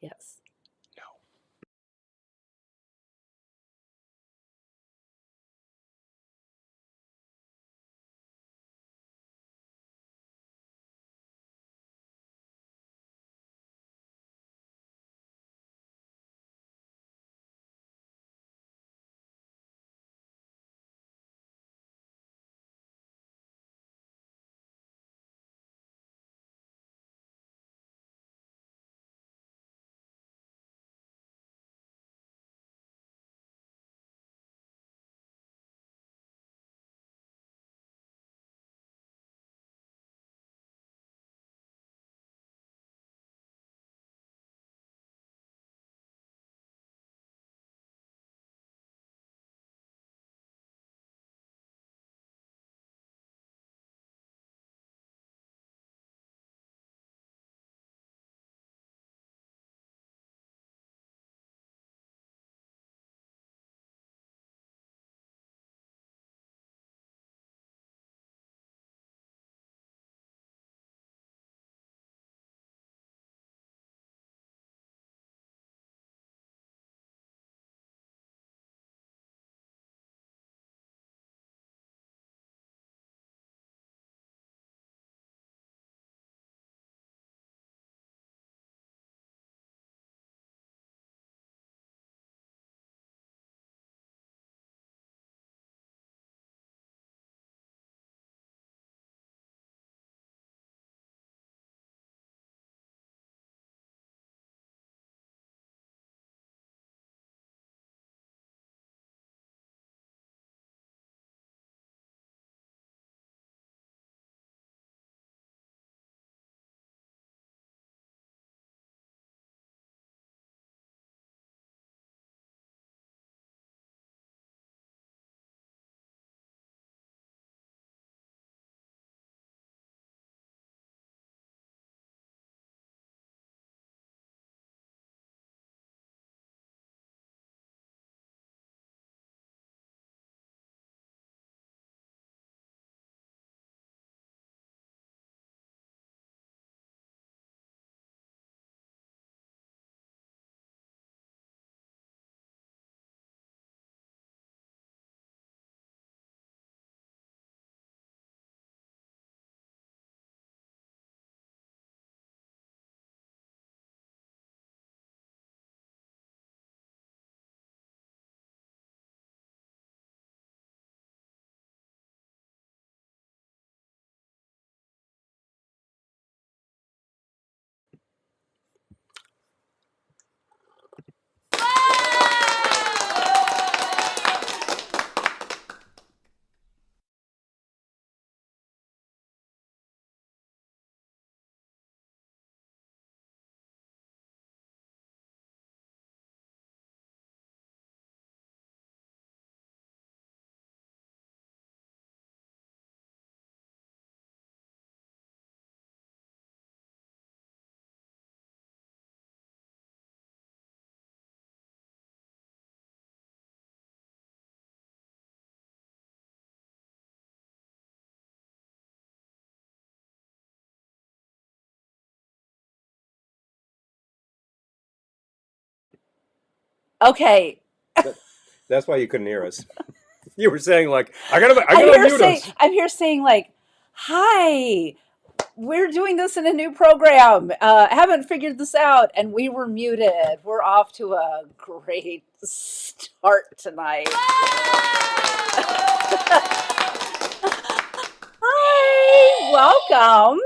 Yes. No. Okay. That, that's why you couldn't hear us. You were saying like, I I'm gotta here mute saying us. I'm here saying like, hi, we're doing this in a new program. Haven't figured this out, and we were muted. We're off to a great start tonight. Hi, welcome.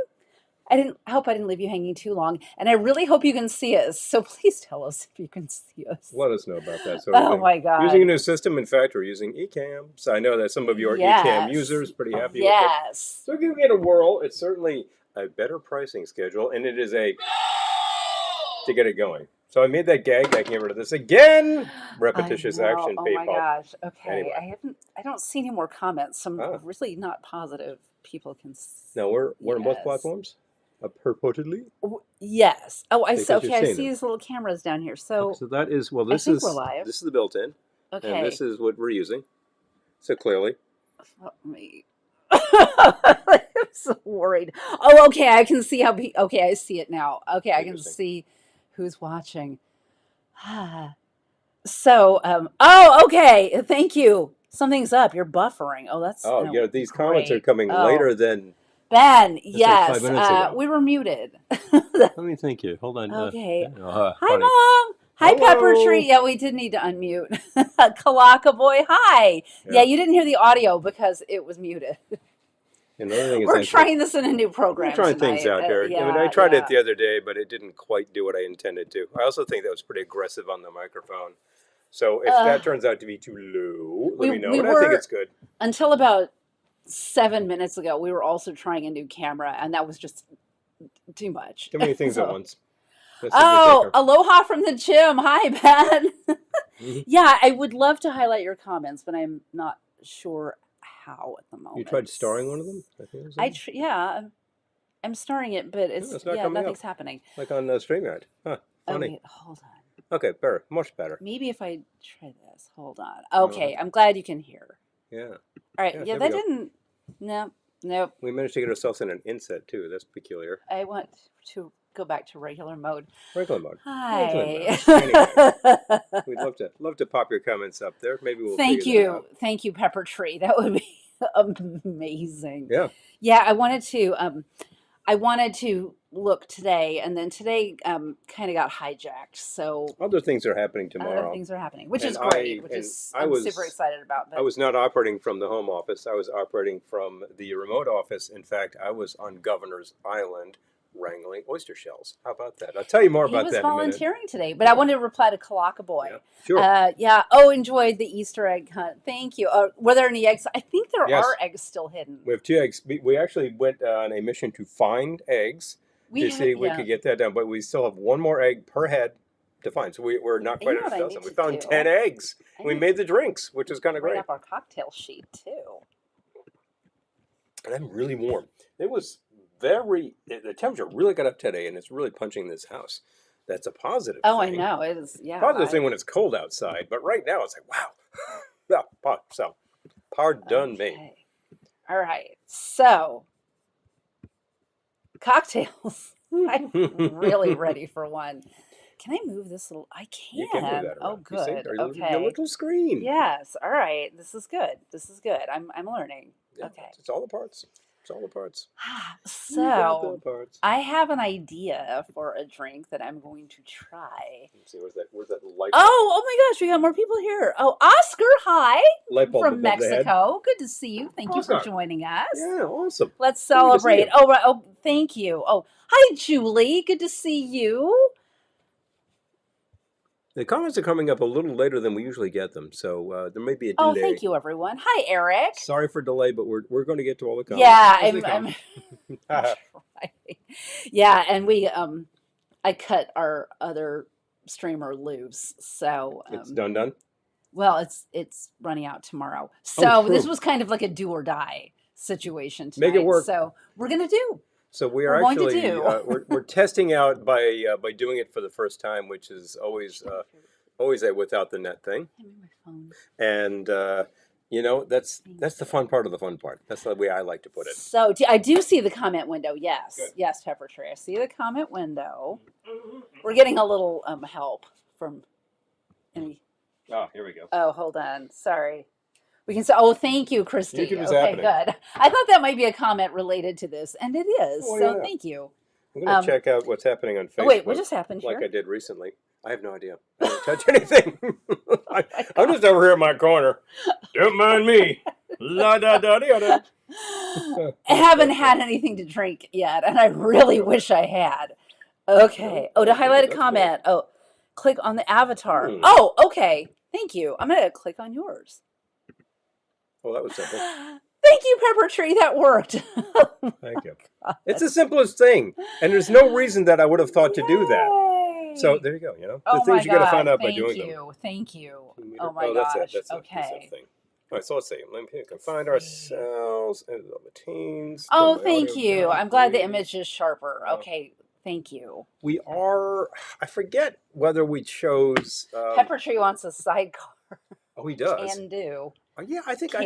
I hope I didn't leave you hanging too long, and I really hope you can see us. So please tell us if you can see us. Let us know about that. So we've Oh been my using a God. new system. In fact, we're using eCam. So I know that some of you are eCam Yes. users, pretty happy with it. Yes. So giving it a whirl, it's certainly a better pricing schedule, and it is a to get it going. So I made that gag. I can get rid of this again. I Repetitious know. action, Oh my PayPal. gosh. Okay. Anyway, I don't see any more comments. So I'm ah, really not positive people can now we're on both yes. platforms, purportedly, Yes. Oh, I see. because you've Okay, I seen see them. these little cameras down here. Okay, So so that is well. I think we're live. This is the built-in, and this Okay. is what we're using. So clearly, Let me. I'm so worried. Oh, okay. I can see how. Okay, I see it now. Okay, I can interesting. see Who's watching? So, oh, okay. Thank you. Something's up. You're buffering. Oh, that's Oh, you know, these comments are great. coming Oh, later than Ben, let's say 5 yes. minutes ago. We were muted. Let me think here. Hold on. Okay. Hi, Funny. Mom. Hi, Pepper Tree. Hello. Yeah, we did need to unmute. Kalaka Boy, hi. Yeah, Yeah. you didn't hear the audio because it was muted. Another thing is We're actually, trying this in a new we're program trying things tonight. out here. I mean, I Yeah, tried it yeah. the other day, but it didn't quite do what I intended to. I also think that was pretty aggressive on the microphone. So if Uh, that turns out to be too low, let we me know. we But I think were it's good. until about 7 minutes ago. We were also trying a new camera, and that was just too much. Too many things at So, once. That's a good oh, taker. aloha from the gym. Hi, Ben. Hmm. Yeah, I would love to highlight your comments, but I'm not sure how at the You moment. tried starring one of them? I think it was Yeah, I'm starting it, but no, it's not coming up. nothing's happening. Like on StreamYard. Huh. Oh Funny. wait, hold on. Okay, better. Much better. Maybe if I try this. Hold on. No, Okay, I'm glad you can hear. yeah. All right. Yeah, Yeah, there we that go. didn't. No, nope. We managed to get ourselves in an inset too. That's peculiar. I want to go back to regular mode. Regular mode. Hi. Anyway, we'd love to pop your comments up there. Maybe we'll Thank figure that you. out. Thank you, Pepper Tree. That would be amazing. Yeah. Yeah, I wanted to look today, and then today kind of got hijacked. So Other things are happening other tomorrow. things are happening, which And is great. I'm super excited about. I But was not operating from the home office. I was operating from the remote office. In fact, I was on Governor's Island wrangling oyster shells. How about that? I'll tell you more he about was that in a minute. volunteering today. But I wanted to reply to Kalaka Boy. Yeah, sure. Yeah. Oh, enjoyed the Easter egg hunt. Thank you. Were there any eggs? I think there Yes. are eggs still hidden. We have 2 eggs. We actually went on a mission to find eggs to see if we could get that done. But we still have one more egg per head to find. So we're not quite at a dozen. We found 10 eggs. We made the drinks, which is kind of great. Write up our cocktail sheet too. And I'm really warm. It was the temperature really got up today, and it's really punching this house. That's a positive thing. I know. It is, yeah. Positive thing when it's cold outside, but right now it's like, wow. Yeah, so, pardon me. All right. So, cocktails. I'm really ready for one. Can I move this little? I can. You can move that around. Oh, good. Okay. Your little screen. Yes. All right. This is good. I'm learning. Yeah, Okay. It's all the parts. It's all the parts. So, I have an idea for a drink that I'm going to try. Let's see, where's that light bulb? Oh my gosh, we got more people here. Oh, Oscar, hi. Light bulb From above the head. Mexico. Good to see you. Thank you for Oscar. joining us. Yeah, awesome. Let's Good to see celebrate. you. Oh, thank you. Oh, hi, Julie. Good to see you. The comments are coming up a little later than we usually get them, so there may be a delay. Oh, thank you, everyone. Hi, Eric. Sorry for delay, but we're going to get to all the comments. Yeah, I'm trying. Yeah, and I cut our other streamer loose, so it's done. well, it's running out tomorrow. So true. this was kind of like a do or die situation tonight. Make it work. So we're gonna do. So We're going to do. we're testing out by doing it for the first time, which is always a without the net thing. Hand me my phone. And that's the fun part of the fun part. That's the way I like to put it. So I do see the comment window. Yes, Good. yes, Pepper Tree. I see the comment window. We're getting a little help from any. Oh, here we go. Oh, hold on. Sorry. We can say, oh, thank you, Christy. YouTube is okay, happening. good. I thought that might be a comment related to this, and it is. Oh, so yeah. thank you. I'm going to check out what's happening on Facebook. Oh, wait, what just happened here? Like I did recently. I have no idea. I didn't touch anything. I'm just over here in my corner. Don't mind me. La da da da da. I haven't had anything to drink yet, and I really wish I had. Okay. Oh, to highlight a comment. Oh, click on the avatar. Oh, okay. Thank you. I'm going to click on yours. Well, that was simple. Thank you, Pepper Tree. That worked. Thank you. It's the simplest thing, and there's no reason that I would have thought to do that. So there you go. The things you got to find out by doing them. Thank you. Oh my gosh. That's okay. Thing. All right, so let's see. Let me find ourselves and the teens. Oh, thank you. I'm glad the image is sharper. Okay. Thank you. We are. I forget whether we chose. Pepper Tree wants a sidecar. Oh, he does. Can do. Yeah, I think do.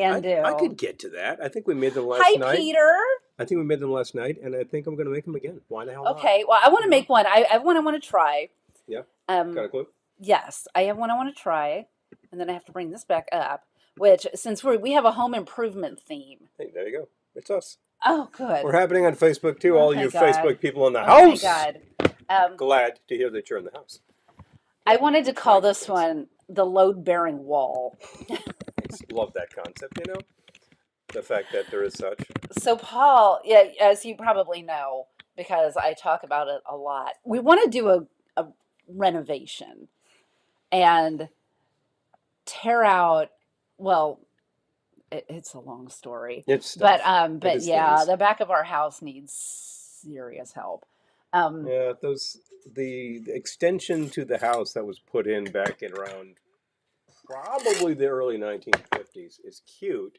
I could get to that. I think we made them last night. Hi, Peter. I think we made them last night, and I think I'm going to make them again. Why the hell not? Okay, well, I want to make one. I want to try. Yeah. Got a clue? Yes, I have one I want to try, and then I have to bring this back up. Which, since we have a home improvement theme. Hey, there you go. It's us. Oh, good. We're happening on Facebook too. Oh, All you Facebook people in the house. Oh, my God. Glad to hear that you're in the house. I wanted to call this one the load-bearing wall. I love that concept, you know? The fact that there is such. So, Paul, yeah, as you probably know, because I talk about it a lot, we want to do a renovation and tear out, well, it's a long story. But yeah, the back of our house needs serious help. Yeah, the extension to the house that was put in back in around probably the early 1950s is cute,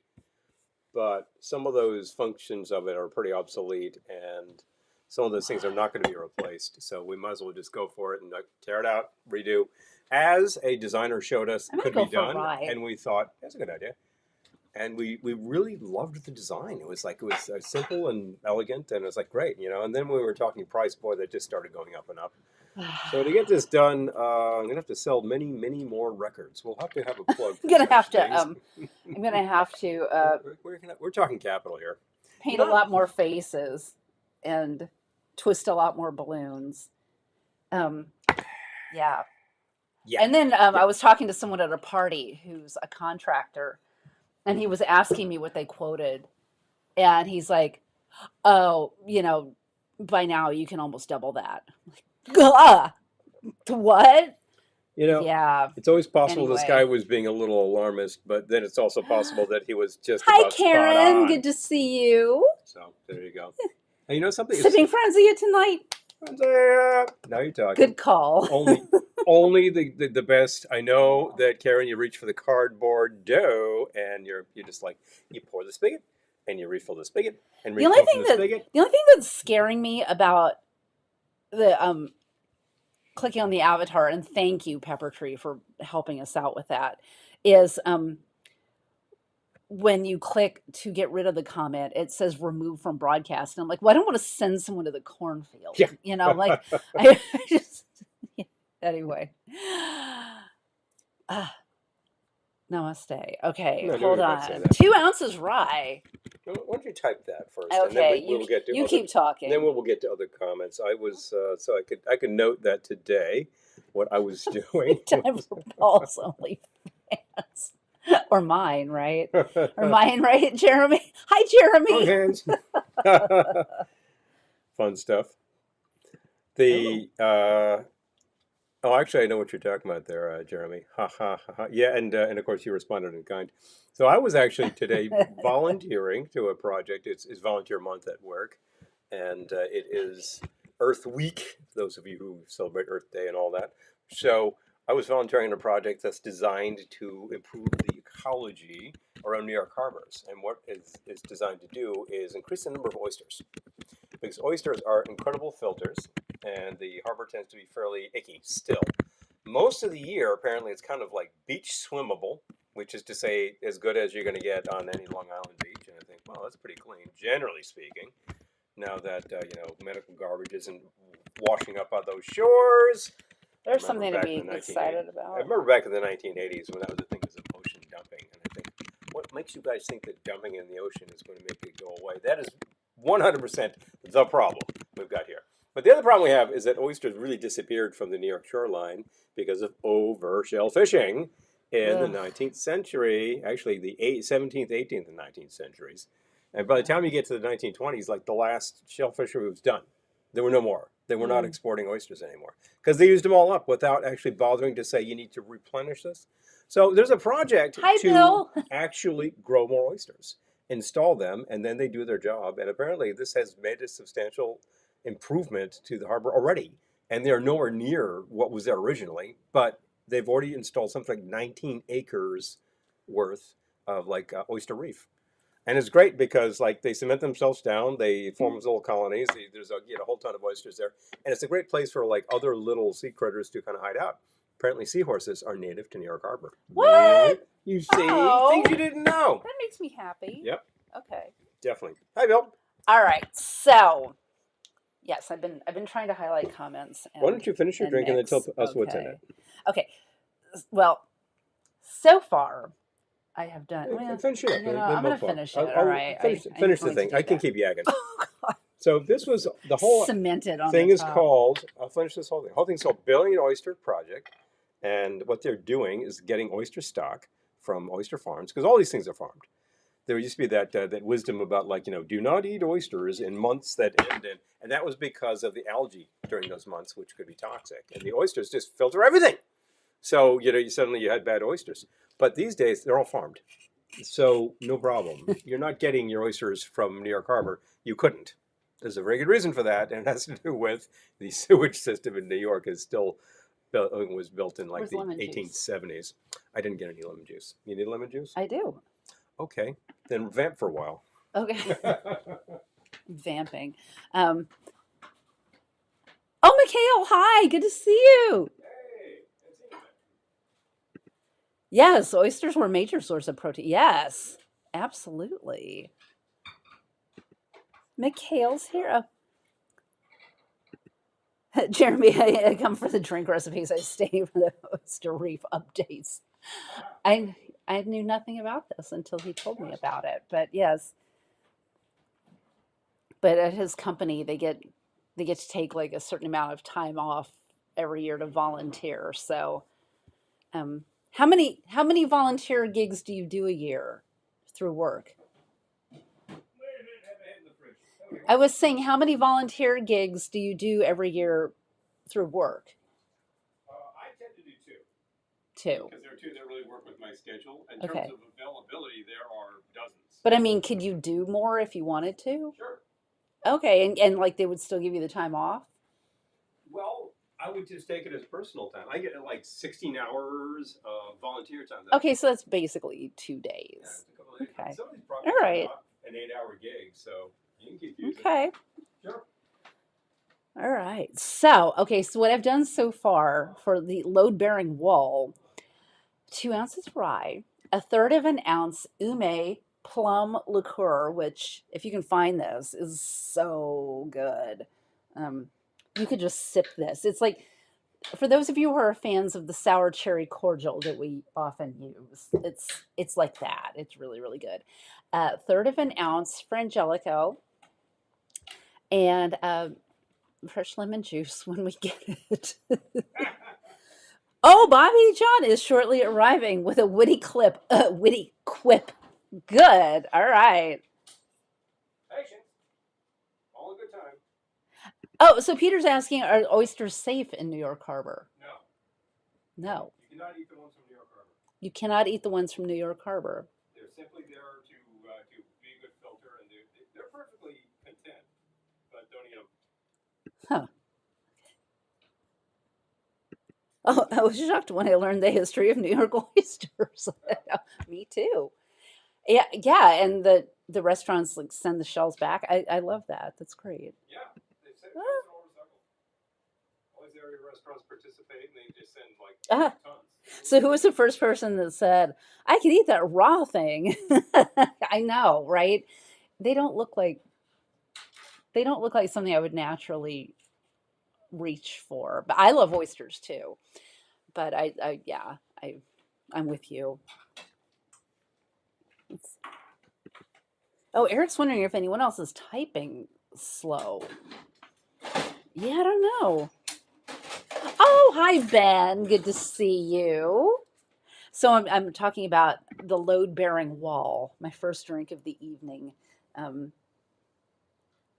but some of those functions of it are pretty obsolete, and some of those things are not going to be replaced. So we might as well just go for it and tear it out, redo, as a designer showed us could be done, and we thought that's a good idea. And we really loved the design. It was simple and elegant, and it was like great, you know. And then when we were talking price, boy, that just started going up and up. So to get this done, I'm gonna have to sell many, many more records. We'll have to have a plug. I'm gonna have to. We're talking capital here. Paint a lot more faces, and twist a lot more balloons. Yeah. And then I was talking to someone at a party who's a contractor. And he was asking me what they quoted. And he's like, oh, you know, by now you can almost double that. I'm like, what? You know, it's always possible this guy was being a little alarmist, but then it's also possible that he was just Hi, Karen. Good to see you. So there you go. And you know something? Sipping Franzia tonight. Now you're talking. Good call. Only the best. I know that, Karen, you reach for the cardboard dough, and you're just like, you pour the spigot, and you refill the spigot, and refill the spigot. The only thing that's scaring me about the clicking on the avatar, and thank you, Pepper Tree, for helping us out with that, is when you click to get rid of the comment, it says remove from broadcast. And I'm like, well, I don't want to send someone to the cornfield. Yeah. You know, like, I just, yeah. Anyway. Namaste. Okay, hold on. 2 ounces rye. Why don't you type that first? Okay, and then we'll get to you keep talking. Then we'll get to other comments. I was so I could note that today what I was doing. Time for Paul's OnlyFans. Or mine, right? Or mine, right, Jeremy? Hi, Jeremy. Hands. Fun stuff. Actually, I know what you're talking about there, Jeremy. Ha ha ha. Yeah, and of course you responded in kind. So I was actually today volunteering to a project. It's Volunteer Month at work, and it is Earth Week. Those of you who celebrate Earth Day and all that. So I was volunteering in a project that's designed to improve the ecology around New York harbors. And what it's designed to do is increase the number of oysters. Because oysters are incredible filters, and the harbor tends to be fairly icky still. Most of the year, apparently, it's kind of like beach swimmable, which is to say as good as you're going to get on any Long Island beach. And I think, well, that's pretty clean, generally speaking. Now that, medical garbage isn't washing up on those shores. There's something to be excited about. I remember back in the 1980s when that was a thing, was ocean dumping. And I think, what makes you guys think that dumping in the ocean is going to make it go away? That is 100% the problem we've got here. But the other problem we have is that oysters really disappeared from the New York shoreline because of over-shell fishing in the 19th century, actually the 17th, 18th, and 19th centuries. And by the time you get to the 1920s, like the last shell fishery was done. There were no more. They were not exporting oysters anymore because they used them all up without actually bothering to say you need to replenish this. So there's a project to actually grow more oysters, install them, and then they do their job. And apparently this has made a substantial improvement to the harbor already. And they're nowhere near what was there originally, but they've already installed something like 19 acres worth of oyster reef. And it's great because they cement themselves down, they form these little colonies. There's a whole ton of oysters there, and it's a great place for other little sea critters to kind of hide out. Apparently, seahorses are native to New York Harbor. What? Really? You see, things you didn't know. That makes me happy. Yep. Okay. Definitely. Hi, Bill. All right. So, Yes, I've been trying to highlight comments Why don't you finish your drink and then tell mix. us what's in it? Okay. Well, so far I have done. Well, Finish it up. you know, Then I'm we'll going to talk. finish it. All right. I'm Finish the going to thing. do I can that. keep yagging. Oh God. So this was the whole Cemented on thing the is top. called. I'll finish this whole thing. The whole thing's called Billion Oyster Project, and what they're doing is getting oyster stock from oyster farms because all these things are farmed. There used to be that wisdom about like do not eat oysters in months that end in, and that was because of the algae during those months, which could be toxic, and the oysters just filter everything. So you suddenly you had bad oysters. But these days they're all farmed, so no problem. You're not getting your oysters from New York Harbor. You couldn't. There's a very good reason for that, and it has to do with the sewage system in New York is still was built in like the 1870s. I didn't get any lemon juice. You need lemon juice? I do. Okay, then vamp for a while. Okay. Vamping. Um, oh, Mikhail, hi. Good to see you. Yes, oysters were a major source of protein. Yes, absolutely. Mikhail's here. Jeremy, I come for the drink recipes. I stay for the oyster reef updates. I I knew nothing about this until he told me about it. But yes, but at his company, they get to take like a certain amount of time off every year to volunteer. So, how many volunteer gigs do you do a year through work? I was saying, how many volunteer gigs do you do every year through work? I tend to do two. Two. Because there are two that really work with my schedule. In terms of availability, there are dozens. But I mean, could you do more if you wanted to? Sure. Okay, and like they would still give you the time off? Well, I would just take it as personal time. I get like 16 hours of volunteer time. Okay, so that's basically 2 days. Yeah, okay. Some of these projects all right. are an 8-hour gig, so you can keep using Okay. it. Sure. All right. So, okay, so what I've done so far for the load bearing wall 2 ounces rye, a third of an ounce ume plum liqueur, which, if you can find this, is so good. You could just sip this. It's like, for those of you who are fans of the sour cherry cordial that we often use, it's like that. It's really, really good. A third of an ounce Frangelico and fresh lemon juice when we get it. Oh, Bobby John is shortly arriving with a witty quip. Good. All right. Patience. All in good time. Oh, so Peter's asking, are oysters safe in New York Harbor? No. No. You cannot eat the ones from New York Harbor. You cannot eat the ones from New York Harbor. They're simply there to be a good filter, and they're perfectly content, but don't eat them. Huh. Oh, I was shocked when I learned the history of New York oysters. Me too. Yeah, yeah, and the restaurants like send the shells back. I love that. That's great. Yeah, they send it to recycle. All these area restaurants participate, and they just send like tons. So who was the first person that said, "I could eat that raw thing"? I know, right? They don't look like something I would naturally reach for. But I love oysters too. But I'm with you. Oh, Eric's wondering if anyone else is typing slow. Yeah, I don't know. Oh, hi, Ben. Good to see you. So I'm talking about the load-bearing wall, my first drink of the evening.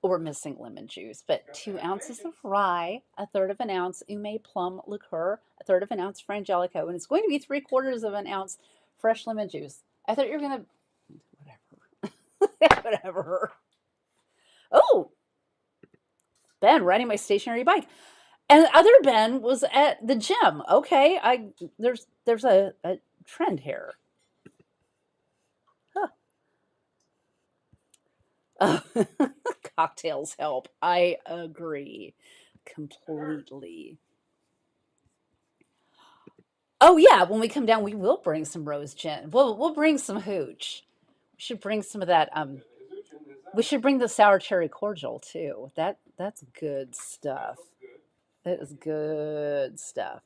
We're missing lemon juice, but 2 ounces of rye, a third of an ounce ume plum liqueur, a third of an ounce frangelico, and it's going to be 3/4 of an ounce fresh lemon juice. I thought you were going to... Whatever. Whatever. Oh, Ben riding my stationary bike. And the other Ben was at the gym. Okay, there's a trend here. Huh. Cocktails help. I agree completely. Oh yeah, when we come down, we will bring some rose gin. We'll bring some hooch. We should bring some of that. We should bring the sour cherry cordial too. That's good stuff. That is good stuff.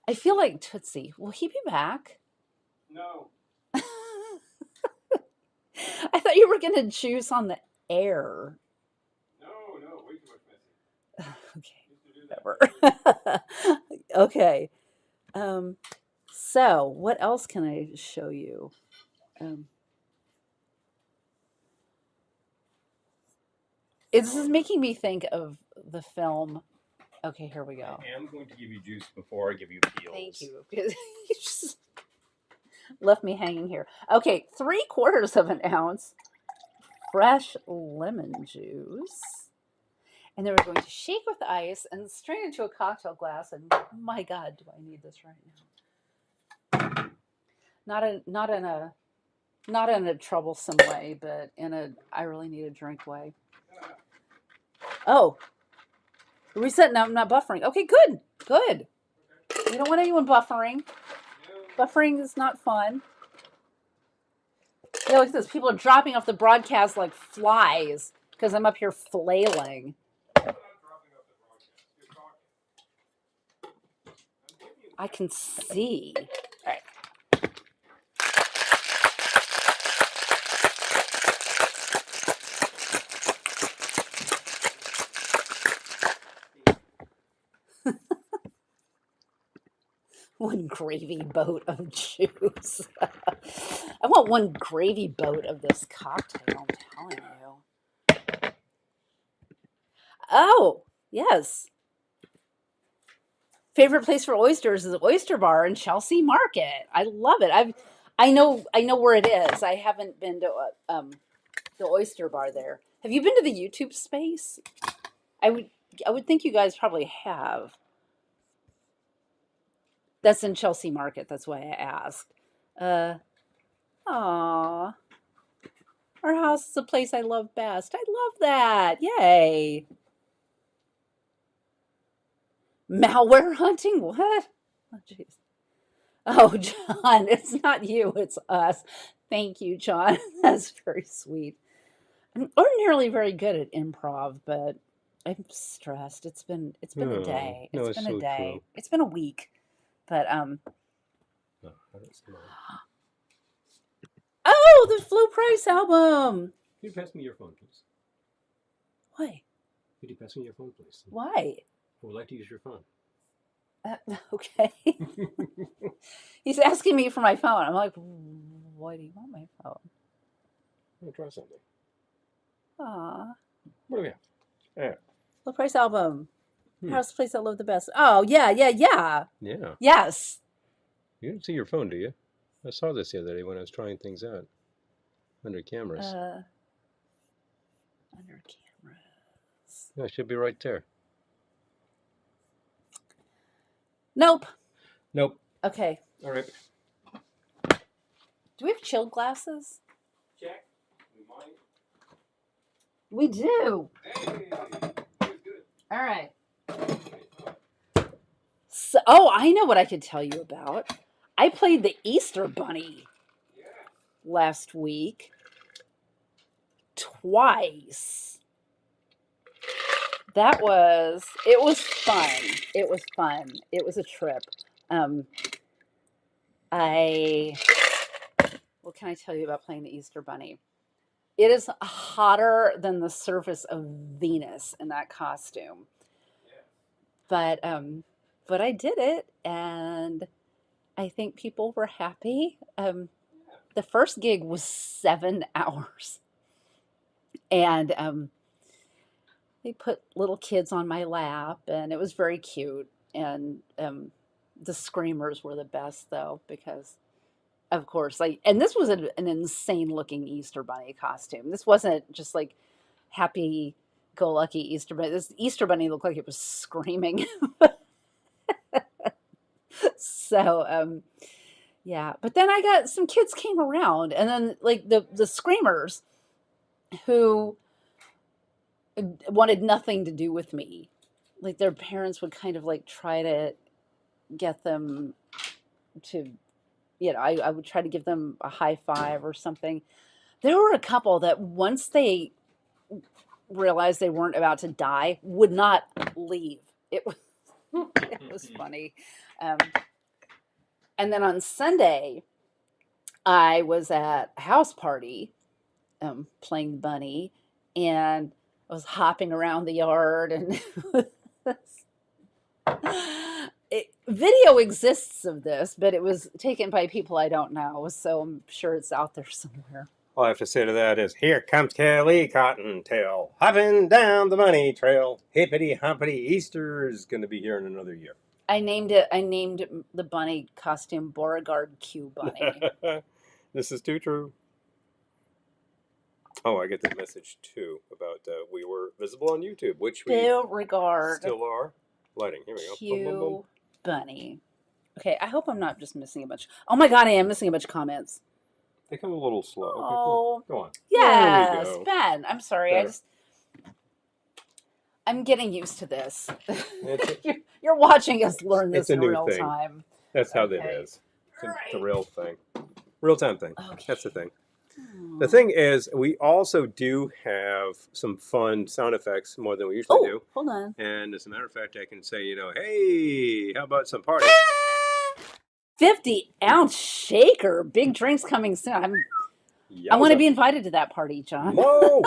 I feel like Tootsie. Will he be back? No. I thought you were going to juice on the air. No, way too much Okay, whatever. Okay. So, what else can I show you? This is making me think of the film. Okay, here we go. I am going to give you juice before I give you peels. Thank you. You just left me hanging here. Okay, 3/4 of an ounce fresh lemon juice. And then we're going to shake with ice and strain into a cocktail glass. And my God, do I need this right now? Not in a troublesome way, but in a I really need a drink way. Oh, reset. Now I'm not buffering. Okay, good. We don't want anyone buffering. Buffering is not fun. Yeah, look at this. People are dropping off the broadcast like flies because I'm up here flailing. I can see. All right. One gravy boat of juice. I want one gravy boat of this cocktail, I'm telling you. Oh, yes. Favorite place for oysters is the Oyster Bar in Chelsea Market. I love it. I know where it is. I haven't been to the Oyster Bar there. Have you been to the YouTube space? I would think you guys probably have. That's in Chelsea Market. That's why I asked. Aw. Our house is the place I love best. I love that. Yay. Malware hunting? What? Oh, jeez. Oh, John, it's not you, it's us. Thank you, John. That's very sweet. I'm ordinarily very good at improv, but I'm stressed. It's been a day. No, It's been a so day. true. It's been a week. But No, that's not. Oh, the Flo Price album. Could you pass me your phone, please? Why? Could you pass me your phone, please? Why? I would like to use your phone. Okay. He's asking me for my phone. I'm like, why do you want my phone? I'm gonna try something. Aw. What do we have? Yeah. Flo Price album. How's the place I love the best? Oh, yeah. Yeah. Yes. You didn't see your phone, do you? I saw this the other day when I was trying things out. Under cameras. Under cameras. Yeah, it should be right there. Nope. Okay. All right. Do we have chilled glasses? Check. We might. We do. Hey, good. All right. So, I know what I could tell you about. I played the Easter Bunny last week. Twice. It was fun. It was a trip. What can I tell you about playing the Easter Bunny? It is hotter than the surface of Venus in that costume. But I did it, and I think people were happy. The first gig was 7 hours, and they put little kids on my lap, and it was very cute. And the screamers were the best, though, because of course, and this was an insane looking Easter Bunny costume. This wasn't just like happy go lucky Easter Bunny. This Easter Bunny looked like it was screaming. So, yeah. But then I got some kids came around, and then like the screamers who wanted nothing to do with me. Like their parents would kind of like try to get them to, I would try to give them a high five or something. There were a couple that once they realized they weren't about to die would not leave. It was it was funny. Um, and then on Sunday, I was at a house party playing bunny, and I was hopping around the yard, and video exists of this, but it was taken by people I don't know, so I'm sure it's out there somewhere. All I have to say to that is, here comes Kelly Cottontail, hopping down the bunny trail. Hippity hoppity, Easter's going to be here in another year. I named the bunny costume Beauregard Q Bunny. This is too true. Oh, I get the message too about we were visible on YouTube, which we Beauregard still are. Lighting, here we go. Q boom, boom, boom. Bunny. Okay, I hope I'm not just missing a bunch. Oh my god, I am missing a bunch of comments. They come a little slow. Oh, okay, go on. Yes, Ben. I'm sorry. Better. I'm getting used to this. You're watching us learn this in real thing. time. That's how that is. It's a real thing. Real time thing. Okay. That's the thing. The thing is, we also do have some fun sound effects more than we usually do. Hold on. And as a matter of fact, I can say, hey, how about some party? 50-ounce shaker. Big drinks coming soon. I want to be invited to that party, John. Mo!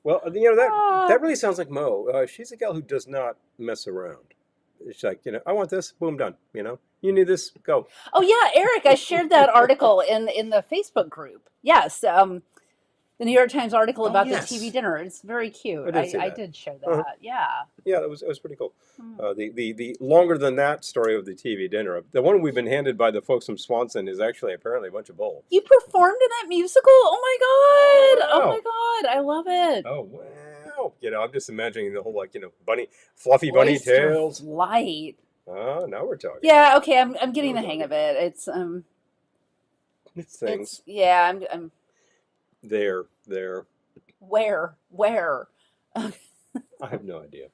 Well, that really sounds like Mo. She's a gal who does not mess around. It's like, I want this, boom, done. You need this, go. Oh yeah, Eric, I shared that article in the Facebook group. Yes, the New York Times article about the TV dinner. It's very cute. I did share that. Yeah. Yeah, it was pretty cool. The longer than that story of the TV dinner, the one we've been handed by the folks from Swanson is actually apparently a bunch of bull. You performed in that musical? Oh my god! Oh my god! I love it. Oh wow! I'm just imagining the whole bunny, fluffy bunny tails. Light. Oh, now we're talking. Yeah. Okay. I'm getting the hang of it. It's things. I'm. There. Where? I have no idea.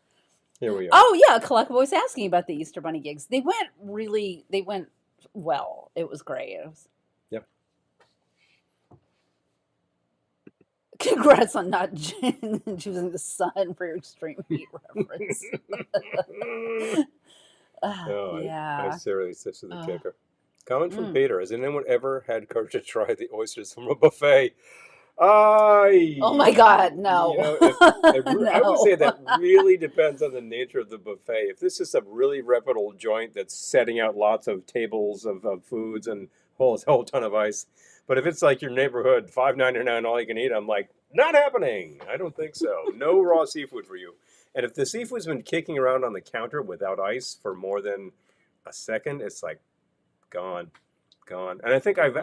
Here we are. Oh yeah, Kalaka was asking about the Easter Bunny gigs. They went well. It was great. Yep. Congrats on not choosing the sun for your extreme heat reference. I seriously this is the kicker. Comment from Peter: has anyone ever had courage to try the oysters from a buffet? Oh my God, no. No. I would say that really depends on the nature of the buffet. If this is a really reputable joint that's setting out lots of tables of foods and a whole ton of ice, but if it's like your neighborhood $5.99 all you can eat, I'm like, not happening. I don't think so. No raw seafood for you. And if the seafood's been kicking around on the counter without ice for more than a second, it's like gone. And I think I've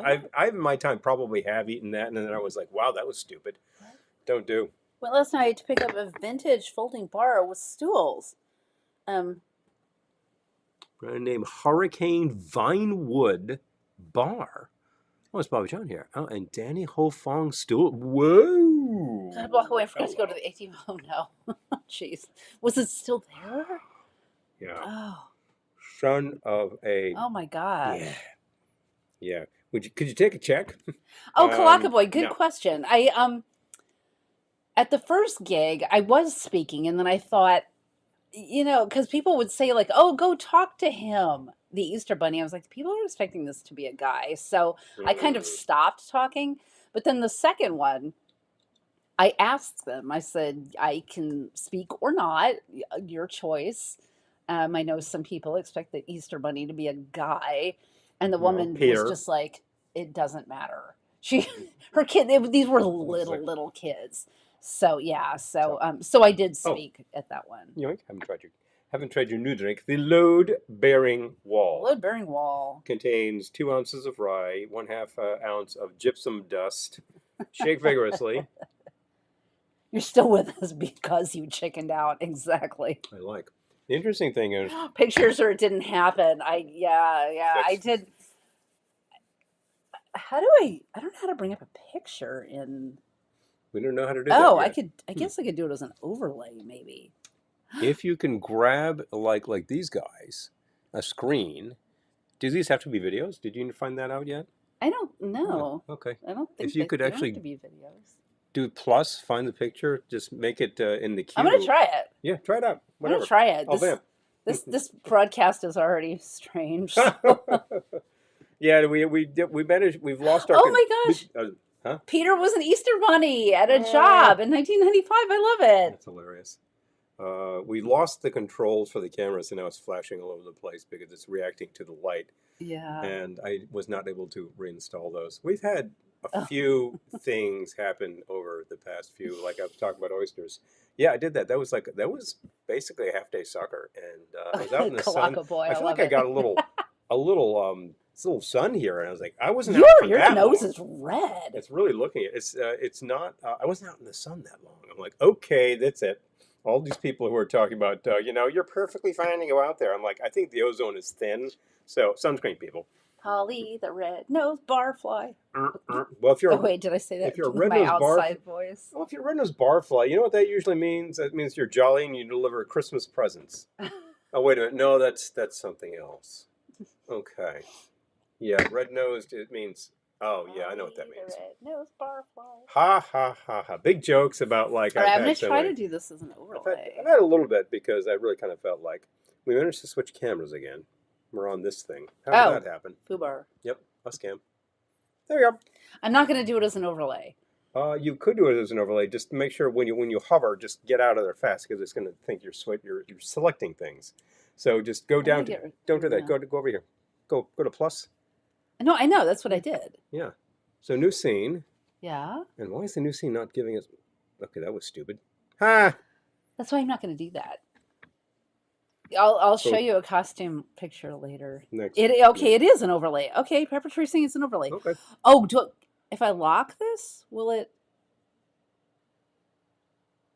in my time probably have eaten that, and then I was like, wow, that was stupid. Don't do. Well, last night I had to pick up a vintage folding bar with stools. Brand name Hurricane Vinewood Bar. Oh, it's Bobby John here. Oh, and Danny Ho Fong stool. Whoa! Gotta walk away. I forgot to go to the ATM. Oh no! Jeez, was it still there? Yeah. Oh. Son of a. Oh my God. Yeah. Could you take a check? Oh, Kalaka Boy, good question. I at the first gig I was speaking, and then I thought, because people would say like, "Oh, go talk to him." The Easter Bunny. I was like, people are expecting this to be a guy, so I kind of stopped talking. But then the second one, I asked them. I said, "I can speak or not, your choice." I know some people expect the Easter Bunny to be a guy. And the woman was just like, it doesn't matter. Her kid, these were little kids. So yeah, so I did speak at that one. Yoink! Haven't tried your new drink. The load-bearing wall. Load-bearing wall contains 2 ounces of rye, 1/2 ounce of gypsum dust. Shake vigorously. You're still with us because you chickened out. Exactly. I like. The interesting thing is pictures or it didn't happen. I did. I don't know how to bring up a picture in. We don't know how to do that. Oh, I guess I could do it as an overlay, maybe. If you can grab like these guys, a screen. Do these have to be videos? Did you find that out yet? I don't know. Oh, okay. I don't think if you could actually have to be videos. do plus, find the picture, just make it in the queue. I'm gonna try it. Yeah, try it out. Whatever. I'm gonna try it. I'll vamp. This broadcast is already strange. So. Yeah, we managed. We've lost our. Oh my gosh! Huh? Peter was an Easter bunny at a job in 1995. I love it. That's hilarious. We lost the controls for the camera, so now it's flashing all over the place because it's reacting to the light. Yeah. And I was not able to reinstall those. We've had a few things happen over the past few, like I was talking about oysters. Yeah, I did that. That was basically a half day sucker, and I was out in the sun. Boy, I feel like I got a little sun here, and I was like, I wasn't out for your that nose long. is red. It's really looking at it's not. I wasn't out in the sun that long. I'm like, okay, that's it. All these people who are talking about, you're perfectly fine to go out there. I'm like, I think the ozone is thin, so sunscreen, people. Polly the red-nosed barfly. Well, if you're wait, did I say that? If you're a my outside voice. Well, if you're a red-nosed barfly, you know what that usually means? That means you're jolly and you deliver Christmas presents. Oh, wait a minute. No, that's something else. Okay. Yeah, red-nosed, it means... Oh, yeah, I know what that means. Red-nosed barfly. Ha, ha, ha, ha. Big jokes about, like... All right, I'm going to try to do this as an overlay. I've had a little bit because I really kind of felt like we managed to switch cameras again. We're on this thing. How did that happen? Fubar. Yep, a scam. There you go. I'm not going to do it as an overlay. You could do it as an overlay. Just make sure when you hover, just get out of there fast because it's going to think you're selecting things. So just go down to. Don't do that. Go over here. Go to plus. No, I know. That's what I did. Yeah. So new scene. Yeah. And why is the new scene not giving us? Okay, that was stupid. Ha! That's why I'm not going to do that. I'll show you a costume picture later. It is an overlay. Okay, Pepper Tree saying it's an overlay. Okay. Oh, if I lock this, will it?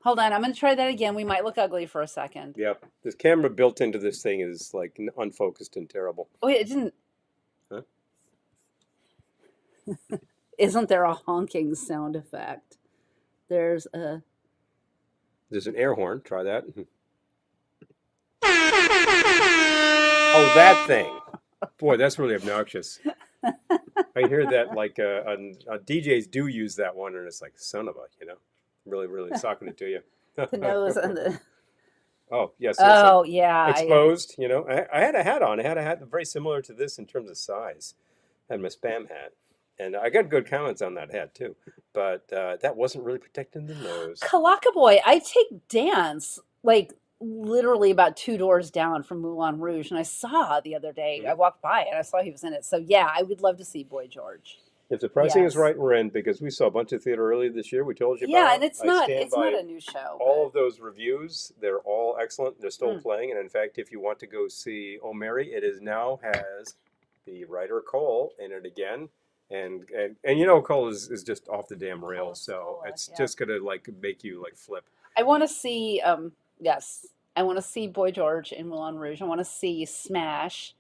Hold on, I'm going to try that again. We might look ugly for a second. Yep. This camera built into this thing is like unfocused and terrible. Oh, wait, it didn't. Huh? Isn't there a honking sound effect? There's an air horn. Try that. Oh, that thing. Boy, that's really obnoxious. I hear that like DJs do use that one, and it's like, son of a, really, really socking it to you. The nose and the... Oh, yes. Yeah. Exposed, I had a hat on. I had a hat very similar to this in terms of size. I had my spam hat. And I got good comments on that hat, too. But that wasn't really protecting the nose. Kalaka Boy, I take dance, like, literally about 2 doors down from Moulin Rouge, and I saw the other day, I walked by and I saw he was in it. So yeah, I would love to see Boy George. If the pricing is right, we're in, because we saw a bunch of theater earlier this year. We told you about. Yeah, and it's not a new show. All of those reviews, they're all excellent. They're still playing, and in fact, if you want to go see Oh Mary, it is now has the writer Cole in it again. And Cole is just off the damn rails, so it's just gonna like make you like flip. I want to see I want to see Boy George in Moulin Rouge. I want to see Smash.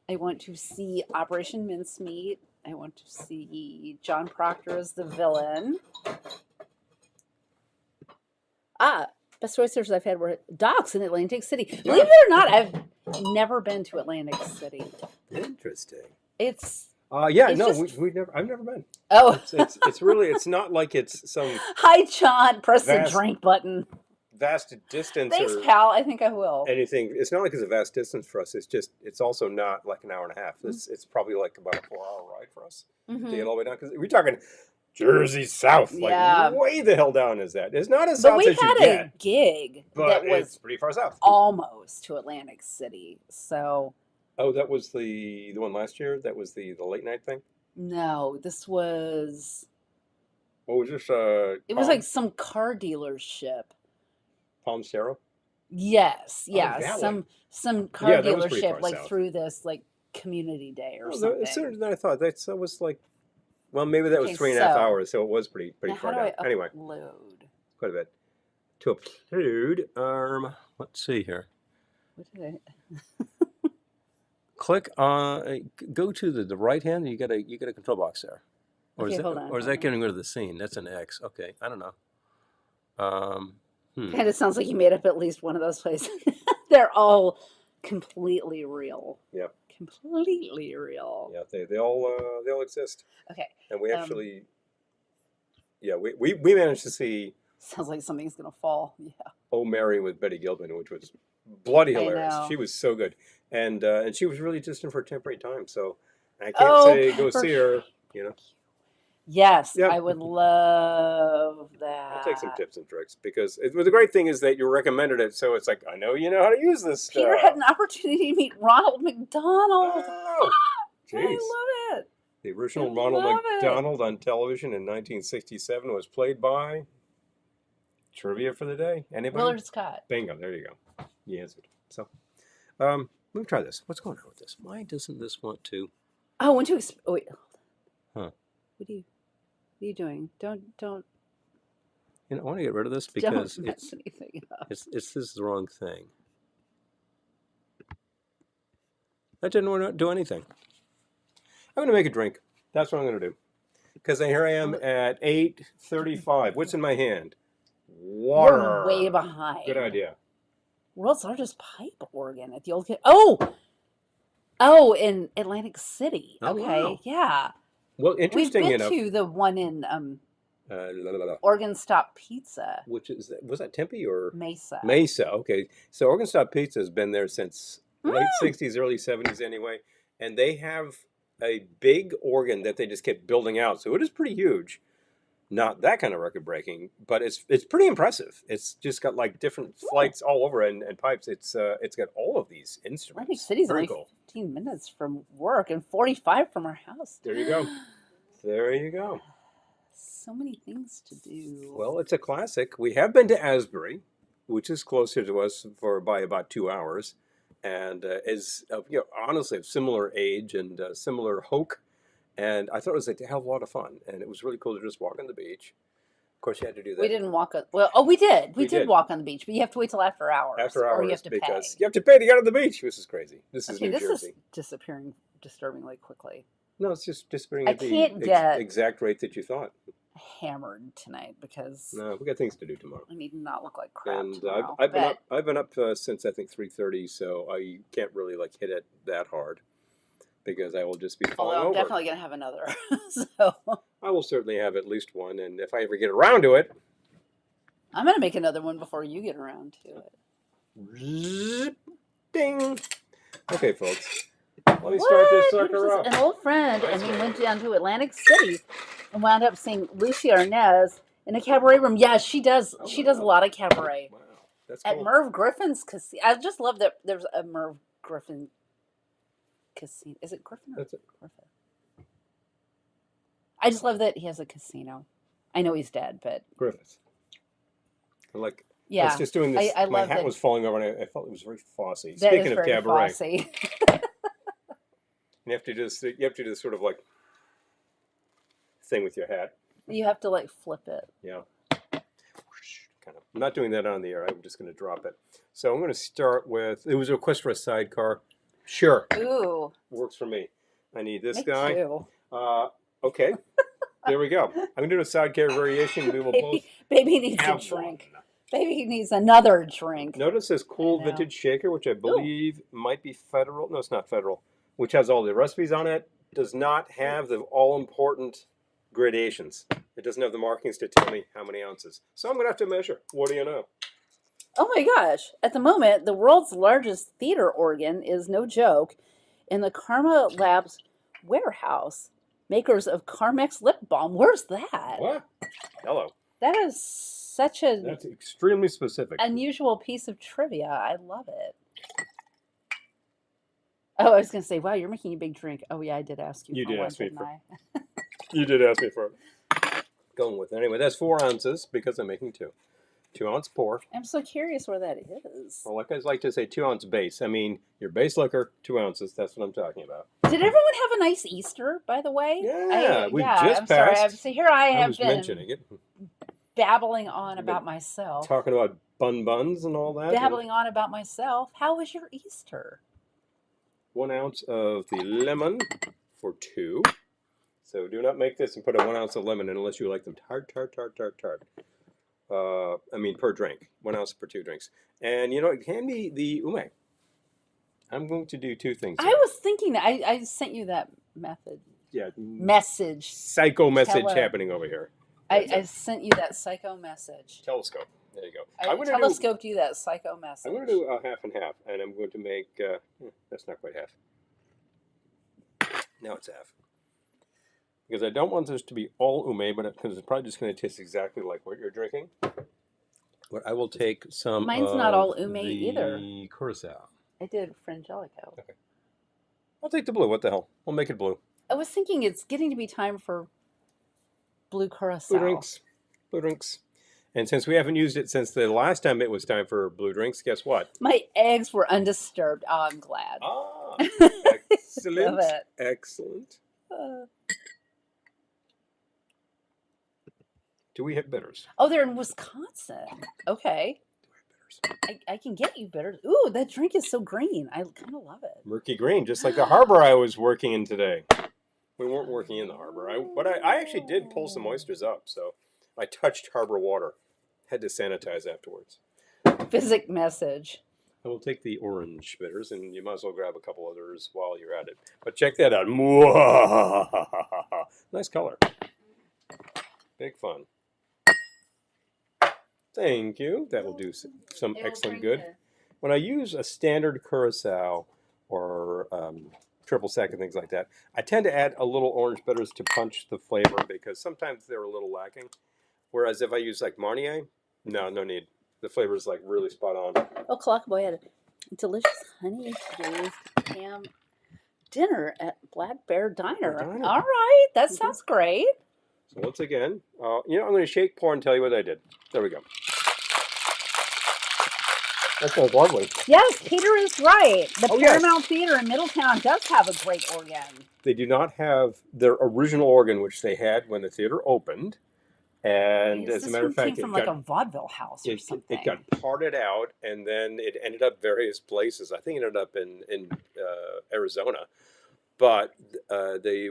I want to see Operation Mincemeat. I want to see John Proctor as the villain. Best oysters I've had were docks in Atlantic City. Believe it or not, I've never been to Atlantic City. Interesting. It's I've never been. Oh, it's really, it's not like it's some. Hi, John. Press the drink button. Vast distance. Thanks, pal. I think I will. Anything. It's not like it's a vast distance for us. It's also not like an hour and a half. It's probably like about a 4-hour ride for us to get all the way down. Because we're talking Jersey South. Like way the hell down is that? It's not as south as you get. But we had a gig that was pretty far south. Almost to Atlantic City. So. Oh, that was the one last year? That was the late night thing? No, this was... What was this? It was like some car dealership. Palm Cerro? Yes, yeah. Some car dealership like south. through this like community day or something. It's sooner than I thought. That was like... Well, maybe that was 3.5 hours, so it was pretty far down. Anyway. Quite a bit. To upload, let's see here. What did I... Click on, go to the right hand. You got a control box there, or is that getting rid of the scene? That's an X. Okay, I don't know. Kind of sounds like you made up at least one of those places. They're all completely real. Yep. Completely real. Yeah, they all exist. Okay. And we actually, Yeah, we managed to see. Sounds like something's gonna fall. Yeah. Oh, Mary with Betty Gilpin, which was bloody I hilarious. know. She was so good, and she was really just in for a temporary time. So I can't Oh, say go Pepper. see her. You know. Yes, Yep. I would love I'll take some that. tips and tricks because the great thing is that you recommended it, so it's like I know you know how to use this Peter had stuff. an opportunity to meet Ronald McDonald. Oh, I jeez. love it. The I original Ronald love it. McDonald on television in 1967 was played by trivia for the day. Anybody? Willard Scott. Bingo. There you go. You answered. So, let me try this. What's going on with this? Why doesn't this want to? Oh, I want to. Oh, wait. Huh? What are you doing? Don't. You know, I want to get rid of this because Don't mess anything up. it's this is the wrong thing. That didn't want to do anything. I'm going to make a drink. That's what I'm going to do. Because here I am at 8:35. What's in my hand? Water. We're way behind. Good idea. World's largest pipe organ at the old. Oh, in Atlantic City. Oh, Okay, wow. Yeah. Well, interesting We've enough. been to the one in La, la, la. Oregon Stop Pizza. Which was that Tempe or Mesa? Mesa? Okay, so Oregon Stop Pizza has been there since late Mm. '60s, early '70s, anyway, and they have a big organ that they just kept building out. So it is pretty huge. Not that kind of record breaking, but it's pretty impressive. It's just got like different flights all over and pipes. It's got all of these instruments. Atlantic City's Very only cool. 15 minutes from work and 45 from our house. There you go. There you go. So many things to do. Well, it's a classic. We have been to Asbury, which is closer to us by about 2 hours, and is honestly of similar age and similar hoke. And I thought it was a hell of a lot of fun, and it was really cool to just walk on the beach. Of course, you had to do that. We didn't walk. We did. We did did. walk on the beach, but you have to wait till after hours. After hours, or you have to because pay. you have to pay to get on the beach. This is crazy. This is Okay, New this Jersey. is disappearing disturbingly quickly. No, it's just disappearing I at the can't get- exact rate that you thought. Hammered tonight because No, we got things to do tomorrow. I need to not look like crap And tomorrow. I've been up since I think 3:30, so I can't really like hit it that hard because I will just be falling Although I'm over. definitely gonna have another. So I will certainly have at least one, and if I ever get around to it, I'm gonna make another one before you get around to it. ding. Okay, folks, let me start this sucker up. An old friend, and we went down to Atlantic City and wound up seeing Lucy Arnaz in a cabaret room. Yeah, she does. Oh, She does a lot of cabaret Wow, that's at cool. Merv Griffin's casino. I just love that there's a Merv Griffin casino. Is it Griffin or That's it. Griffin? I just love that he has a casino. I know he's dead, but Griffith. I like. yeah, I was just doing this. I my love hat that. was falling over, and I felt it was very Fosse. That Speaking is of very cabaret, Fosse. you have to do this sort of like thing with your hat. You have to like flip it. Yeah. Kind of. I'm not doing that on the air. I'm just going to drop it. So I'm going to start with. It was a request for a sidecar. Sure. Ooh, Works for me. I need this me guy. too. Okay. There we go. I'm going to do a sidecar variation. We will both Baby needs a have drink. one. Baby needs another drink. Notice this cool I know. vintage shaker, which I believe might be federal. No, it's not federal. Which has all the recipes on it. Does not have the all-important gradations. It doesn't have the markings to tell me how many ounces. So I'm going to have to measure. What do you know? Oh my gosh. At the moment, the world's largest theater organ is no joke in the Karma Labs warehouse, makers of Carmex lip balm. Where's that? What? Hello. That is such an That's extremely specific. unusual piece of trivia. I love it. Oh, I was going to say, wow, you're making a big drink. Oh, yeah, I did ask you You for did one, ask me didn't for- I? You did ask me for it. Going with it. Anyway, that's 4 ounces because I'm making 2. 2 ounce pour. I'm so curious where that is. Well, like I like to say, 2 ounce base. I mean, your base liquor, 2 ounces. That's what I'm talking about. Did everyone have a nice Easter, by the way? Yeah, we just I'm sorry. passed. So here I I have was been mentioning it. babbling on You've about been myself. Talking about buns and all that. Babbling on about myself. How was your Easter? 1 ounce of the lemon for 2. So do not make this and put a 1 ounce of lemon in unless you like them tart. I mean, per drink. 1 ounce per 2 drinks. And, you know, it can be the ume. I'm going to do 2 things here. I was thinking, I sent you that method. Yeah. Message. Psycho message Tell her. happening over here. I sent you that psycho message. Telescope. There you go. I telescoped you that psycho message. I'm going to do a half and half, and I'm going to make, that's not quite half. Now it's half. Because I don't want this to be all ume, but because it's probably just going to taste exactly like what you're drinking. But I will take some. Mine's not all ume either. The curacao. I did Frangelico. Okay. I'll take the blue. What the hell? We'll make it blue. I was thinking it's getting to be time for blue curacao. Blue drinks. Blue drinks. And since we haven't used it since the last time it was time for blue drinks, guess what? My eggs were undisturbed. Oh, I'm glad. Ah, excellent. Love it. Excellent. Do we have bitters? Oh, they're in Wisconsin. Okay. Do we have bitters? I can get you bitters. Ooh, that drink is so green. I kind of love it. Murky green, just like the harbor I was working in today. We weren't working in the harbor. But I actually did pull some oysters up, so I touched harbor water. Had to sanitize afterwards. Physic message. I will take the orange bitters, and you might as well grab a couple others while you're at it. But check that out. Nice color. Big fun. Thank you. That will do some excellent good. When I use a standard curacao or triple sec and things like that, I tend to add a little orange bitters to punch the flavor because sometimes they're a little lacking. Whereas if I use like Marnier, no need. The flavor is like really spot on. Oh, Clockboy had a delicious honey-glazed ham dinner at Black Bear Diner. All right, that sounds great. So once again, I'm going to shake, pour, and tell you what I did. There we go. That sounds lovely. Yes, Peter is right. The Paramount Theater in Middletown does have a great organ. They do not have their original organ, which they had when the theater opened. And as a matter of fact, it came from like a vaudeville house or something. It got parted out, and then it ended up various places. I think it ended up in Arizona. But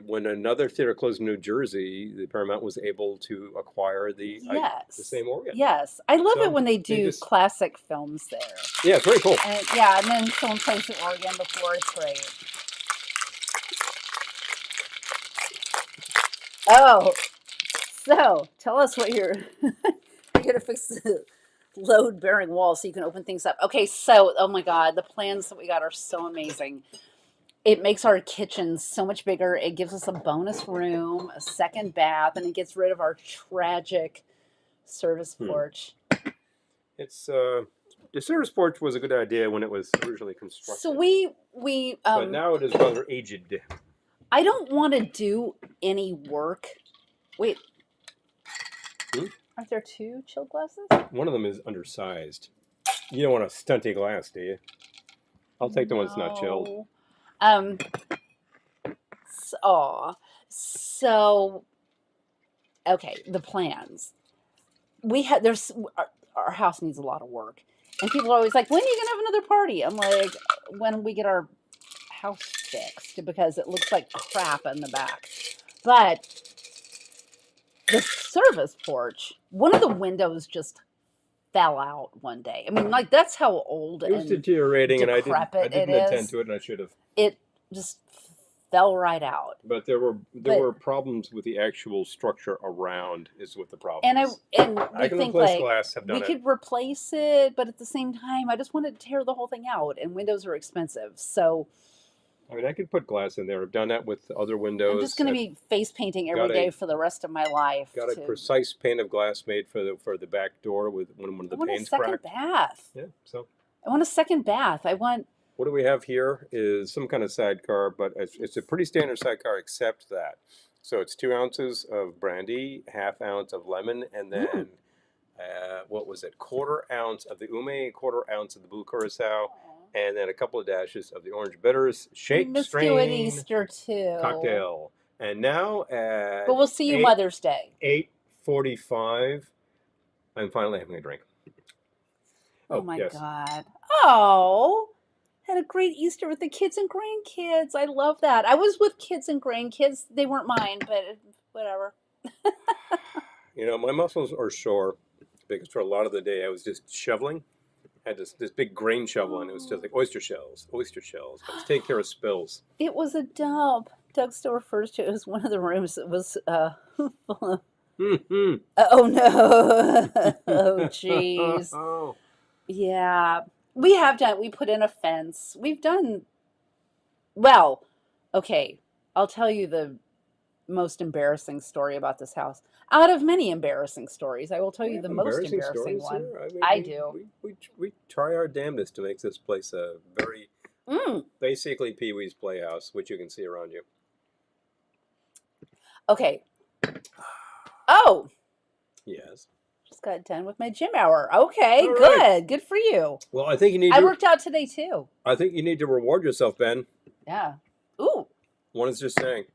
when another theater closed in New Jersey, the Paramount was able to acquire the same organ. Yes, I love it when they do classic films there. Yeah, it's very cool. And then someone plays the organ before. It's great. Oh, so tell us what you're going to fix the load-bearing wall so you can open things up. Okay, so oh my God, the plans that we got are so amazing. It makes our kitchen so much bigger. It gives us a bonus room, a second bath, and it gets rid of our tragic service porch. It's the service porch was a good idea when it was originally constructed. So we but now it is rather aged. I don't want to do any work. Wait. Aren't there two chilled glasses? One of them is undersized. You don't want a stunty glass, do you? I'll take the one that's not chilled. So okay, the plans. Our house needs a lot of work. And people are always like, when are you going to have another party? I'm like, when we get our house fixed, because it looks like crap in the back. But the service porch, one of the windows just fell out one day. I mean, like, that's how old it was deteriorating, and I didn't attend to it, and I should have. It just fell right out. But there were problems with the actual structure around is what the problem is. And we think like we could replace it, but at the same time, I just wanted to tear the whole thing out, and windows are expensive. So I mean, I could put glass in there. I've done that with other windows. I'm just going to be face painting every day for the rest of my life. Got a precise pane of glass made for the back door with one of the panes cracked. I want a second bath. Yeah, so I want a second bath. What do we have here is some kind of sidecar, but it's a pretty standard sidecar except that. So it's 2 ounces of brandy, ½ ounce of lemon, and then what was it? 1/4 ounce of the ume, 1/4 ounce of the blue curacao. And then a couple of dashes of the orange bitters. Shake, strain. Let's do it Easter too. Cocktail. And now at but we'll see you Mother's Day. 8:45. I'm finally having a drink. Oh my God. Oh, had a great Easter with the kids and grandkids. I love that. I was with kids and grandkids. They weren't mine, but whatever. My muscles are sore because for a lot of the day I was just shoveling. I had this big grain shovel, and it was just like oyster shells. I was taking care of spills. It was a dump. Doug still refers to it as one of the rooms that was full of Mm-hmm. Oh no. Oh jeez. Oh. Yeah. We have done, we put in a fence. We've done, well, okay. I'll tell you the most embarrassing story about this house. Out of many embarrassing stories, I will tell We you have the most embarrassing embarrassing stories one. here. I mean, I do. we try our damnedest to make this place a very Mm. basically Pee Wee's Playhouse, which you can see around you. Okay. Oh, Yes. just got done with my gym hour. Okay, All right. good. Good for you. Well, I think you need I to. worked out today too. I think you need to reward yourself, Ben. Yeah. Ooh. One is just saying.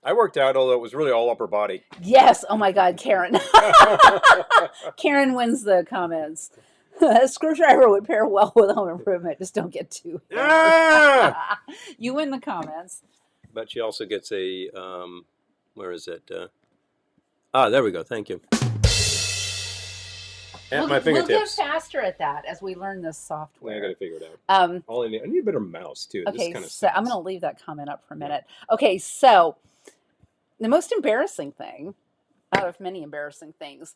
I worked out, although it was really all upper body. Yes. Oh my God, Karen. Karen wins the comments. A screwdriver would pair well with home improvement. Just don't get too hammered. You win the comments. But she also gets a, where is it? There we go. Thank you. At my fingertips. We'll get faster at that as we learn this software. I got to figure it out. All I need a better mouse too. Okay, This so I'm going to leave that comment up for a minute. Okay, so the most embarrassing thing, out of many embarrassing things,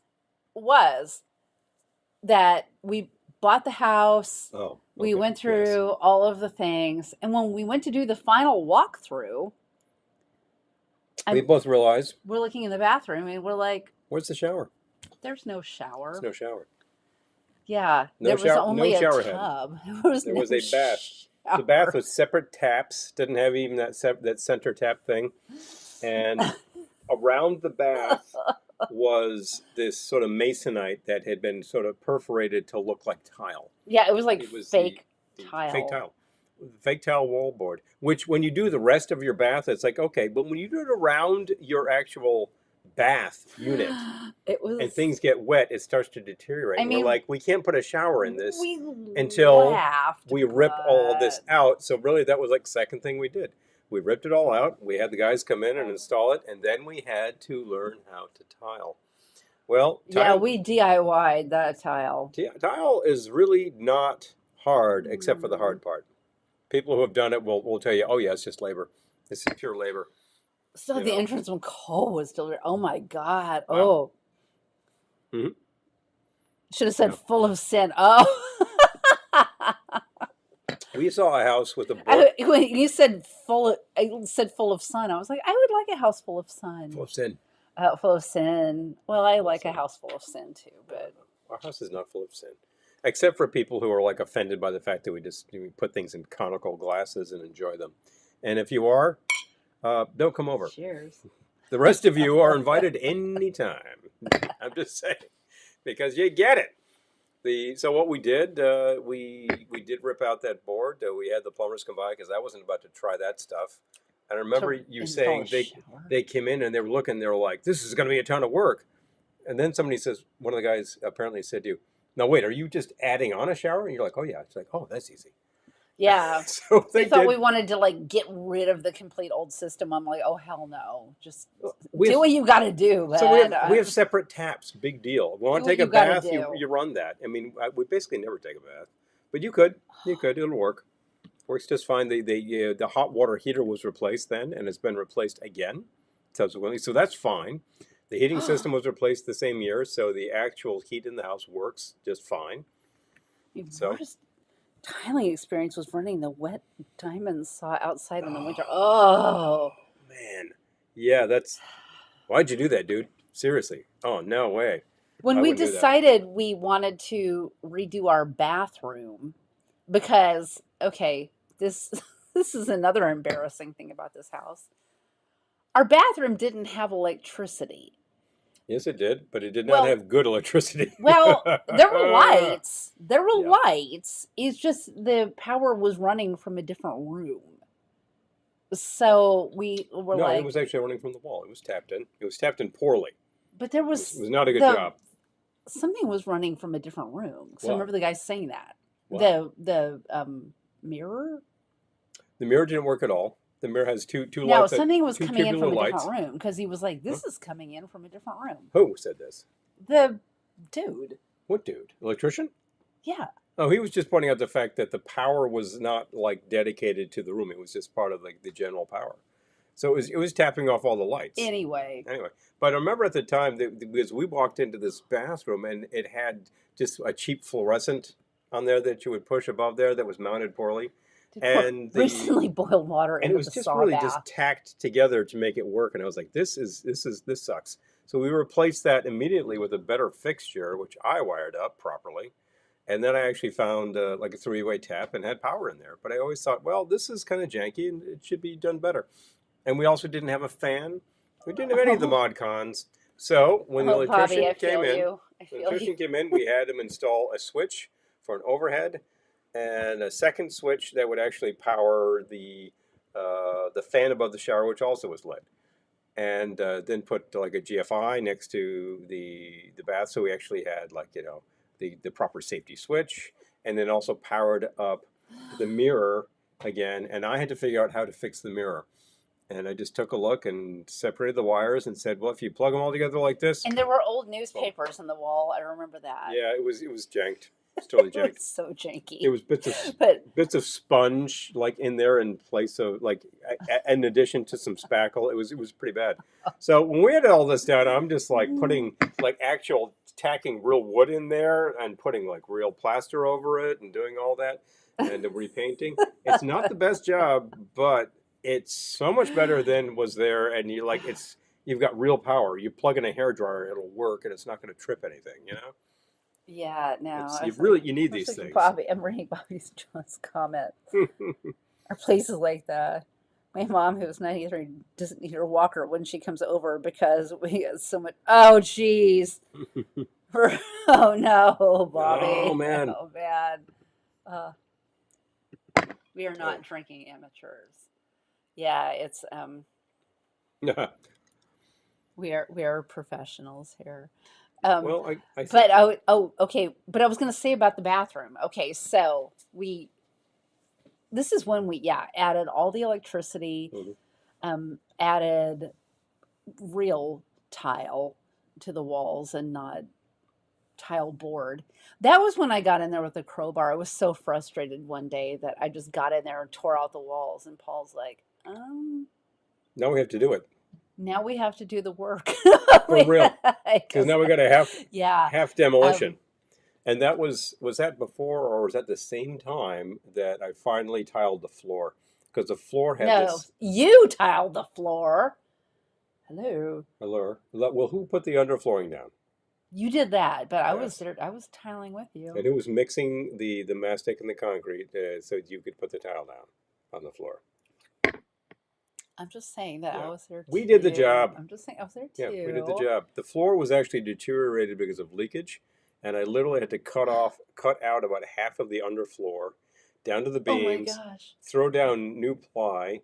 was that we bought the house. Oh, okay. We went through all of the things, and when we went to do the final walkthrough, we both realized we're looking in the bathroom and we're like, "Where's the shower? There's no shower. There's no shower." Yeah, no there was only no a shower tub. There was a bath. Shower. The bath was separate taps. Didn't have even that center tap thing, and around the bath was this sort of masonite that had been sort of perforated to look like tile. Yeah, it was like fake tile. Fake tile. Fake tile wallboard. Which, when you do the rest of your bath, it's like, okay, but when you do it around your actual bath unit and things get wet, it starts to deteriorate. I mean, we're like, we can't put a shower in this until we rip all of this out. So really, that was like the second thing we did. We ripped it all out. We had the guys come in and install it, and then we had to learn how to tile. Well, yeah, we DIY'd that tile. Tile is really not hard, except for the hard part. People who have done it will tell you, oh yeah, it's just labor. It's pure labor. So the entrance when Cole was still there. Oh my God. Wow. Oh. Mm-hmm. Should have said full of sin. Oh. We saw a house with a when you said full of sun, I was like, I would like a house full of sun. Full of sin. Full of sin. Well, I like a house full of sin too, but our house is not full of sin. Except for people who are like offended by the fact that we put things in conical glasses and enjoy them. And if you are, don't come over. Cheers. The rest of you are invited anytime. I'm just saying, because you get it. So what we did, we did rip out that board. We had the plumbers come by because I wasn't about to try that stuff. And I remember you saying they came in and they were looking. They were like, "This is going to be a ton of work." And then somebody says, one of the guys apparently said to you, "No, wait, are you just adding on a shower?" And you're like, "Oh yeah." It's like, "Oh, that's easy." Yeah. So they thought we wanted to like get rid of the complete old system. I'm like, oh hell no, just do what you got to do. Man. So we have separate taps. Big deal. We want to take a bath. You run that. I mean, we basically never take a bath, but you could. It'll work. Works just fine. The hot water heater was replaced then, and it's been replaced again subsequently. So that's fine. The heating system was replaced the same year, so the actual heat in the house works just fine. Worst tiling experience was running the wet diamond saw outside in the winter. Oh man, yeah, why'd you do that, dude? Seriously? Oh no way. When we decided we wanted to redo our bathroom, because this is another embarrassing thing about this house. Our bathroom didn't have electricity. Yes, it did, but it did not have good electricity. Well, there were lights. Lights. It's just the power was running from a different room. So we were No, it was actually running from the wall. It was tapped in. It was tapped in poorly. But there was... It was not a good job. Something was running from a different room. So I remember the guy saying that. Wow. The mirror? The mirror didn't work at all. The mirror has two lights. No, something was coming in from a different room because he was like, this is coming in from a different room. Who said this? The dude. What dude? Electrician? Yeah. Oh, he was just pointing out the fact that the power was not like dedicated to the room. It was just part of like the general power. So it was tapping off all the lights. Anyway, but I remember at the time because we walked into this bathroom and it had just a cheap fluorescent on there that you would push above there that was mounted poorly, and recently boiled water and into it was the just saw really bath. just tacked together to make it work. And I was like, this sucks. So we replaced that immediately with a better fixture, which I wired up properly. And then I actually found like a three-way tap and had power in there. But I always thought, well, this is kind of janky and it should be done better. And we also didn't have a fan. We didn't have any of the mod cons. So when the electrician came in, we had him install a switch for an overhead and a second switch that would actually power the fan above the shower, which also was lit. And then put like a GFI next to the bath, so we actually had like the proper safety switch, and then also powered up the mirror again. And I had to figure out how to fix the mirror. And I just took a look and separated the wires and said, well, if you plug them all together like this. And there were old newspapers on the wall. I remember that. Yeah, it was janked. It's totally janked. It was so janky. It was bits of sponge like in there in place of like in addition to some spackle. It was pretty bad. So when we had all this done, I'm just like putting like actual tacking real wood in there and putting like real plaster over it and doing all that and the repainting. It's not the best job, but it's so much better than was there. And you like you've got real power. You plug in a hairdryer, it'll work, and it's not going to trip anything. Yeah, no. You need these things. Bobby, I'm reading Bobby's John's comment. Or places like that. My mom, who's 93, doesn't need her walker when she comes over because we get so much. Oh, jeez. Oh no, Bobby. Oh man. Oh man. We are not drinking amateurs. Yeah, it's we are professionals here. Well, I but okay. But I was going to say about the bathroom. Okay, so this is when we added all the electricity, added real tile to the walls and not tile board. That was when I got in there with a crowbar. I was so frustrated one day that I just got in there and tore out the walls. And Paul's like, now we have to do it. Now we have to do the work. For real. Because now we got a half demolition. And that was that before or was that the same time that I finally tiled the floor? Because the floor had you tiled the floor. Hello. Well, who put the underflooring down? You did that, but I was there. I was tiling with you. And it was mixing the mastic and the concrete so you could put the tile down on the floor. I'm just saying that I was there too. We did the job. I'm just saying I was there too. Yeah, we did the job. The floor was actually deteriorated because of leakage, and I literally had to cut out about half of the underfloor, down to the beams, throw down new ply,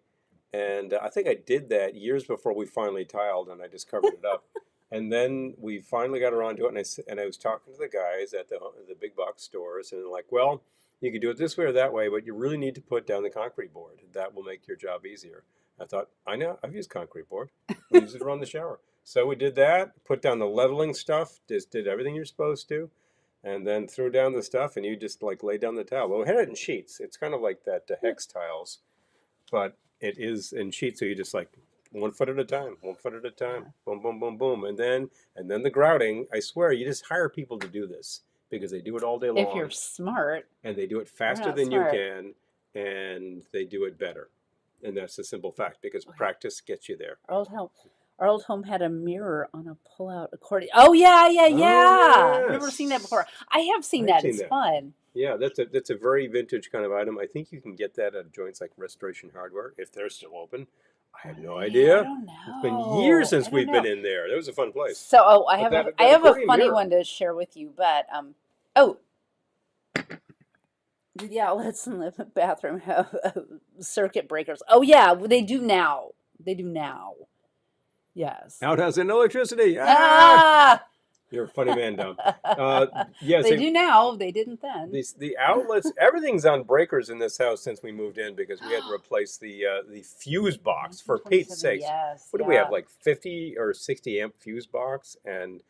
and I think I did that years before we finally tiled, and I just covered it up. And then we finally got around to it, and I was talking to the guys at the big box stores, and they're like, well, you can do it this way or that way, but you really need to put down the concrete board. That will make your job easier. I thought, I know, I've used concrete board. I use it around the shower. So we did that, put down the leveling stuff, just did everything you're supposed to, and then threw down the stuff, and you just like lay down the tile. Well, we had it in sheets. It's kind of like that hex tiles, but it is in sheets, so you just like 1 foot at a time, boom, boom, boom, boom. And then the grouting, I swear, you just hire people to do this because they do it all day long. If you're smart. And they do it faster than you can, and they do it better. And that's the simple fact because practice gets you there. Our old home had a mirror on a pull-out accordion. Oh, yeah. I've never seen that before. I have seen that. It's fun. Yeah, that's a very vintage kind of item. I think you can get that at joints like Restoration Hardware if they're still open. I have no idea. I don't know. It's been years since we've been in there. That was a fun place. So, I have a funny one to share with you, but the outlets in the bathroom have circuit breakers. Oh yeah, they do now. Yes. Outhouse and electricity. You're a funny man, Dom. Yes, they do now. They didn't then. The outlets, everything's on breakers in this house since we moved in because we had to replace the fuse box for Pete's sakes. Yes. What do we have, like 50 or 60 amp fuse box? And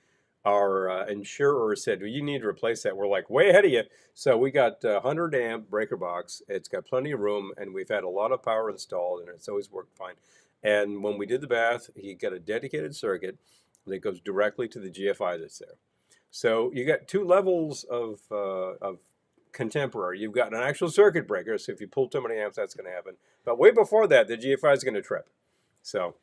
our insurer said, well, you need to replace that. We're like way ahead of you. So we got a 100 amp breaker box. It's got plenty of room, and we've had a lot of power installed, and it's always worked fine. And when we did the bath, he got a dedicated circuit that goes directly to the GFI that's there. So you got two levels of contemporary. You've got an actual circuit breaker, so if you pull too many amps, that's going to happen. But way before that, the GFI is going to trip. So.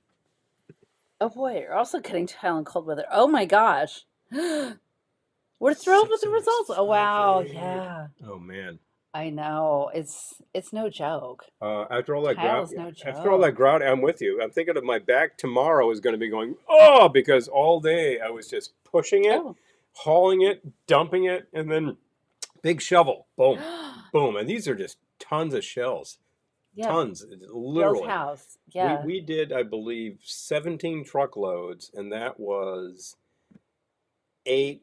Oh boy, you're also getting tile in cold weather. Oh my gosh. We're thrilled with the results. Oh wow, yeah. Oh man. I know. It's no joke. After all that Tile grout, is no after all that joke. grout, I'm with you. I'm thinking of my back tomorrow is going to be going, oh, because all day I was just pushing it, Oh. hauling it, dumping it, and then big shovel, boom, boom. And these are just tons of shells. Yeah. Tons, Bill's literally. house. Yeah. We did, I believe, 17 truckloads, and that was eight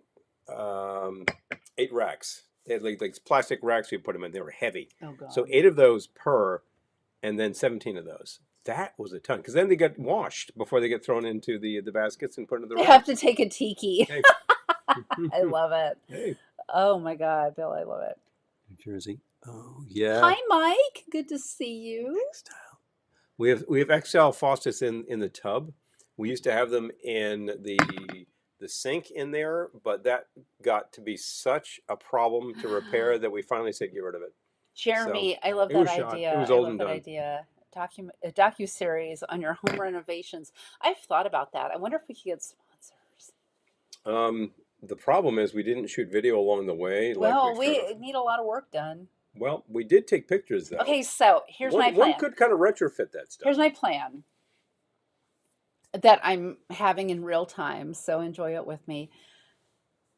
racks. They had like plastic racks we put them in. They were heavy. Oh god. So 8 of those per, and then 17 of those. That was a ton, because then they get washed before they get thrown into the baskets and put into the They racks. have to take a tiki. Hey. I love it. Hey. Oh my god, Bill, I love it. New Jersey. Oh yeah. Hi, Mike. Good to see you. Textile. We have XL faucets in the tub. We used to have them in the sink in there, but that got to be such a problem to repair that we finally said get rid of it. Jeremy, I love It that was shot. idea. It was I old love and that done. idea. A docu-series on your home renovations. I've thought about that. I wonder if we could get sponsors. The problem is we didn't shoot video along the way. Well, we need a lot of work done. Well, we did take pictures though. Okay, so here's my plan. One could kind of retrofit that stuff. Here's my plan that I'm having in real time, so enjoy it with me.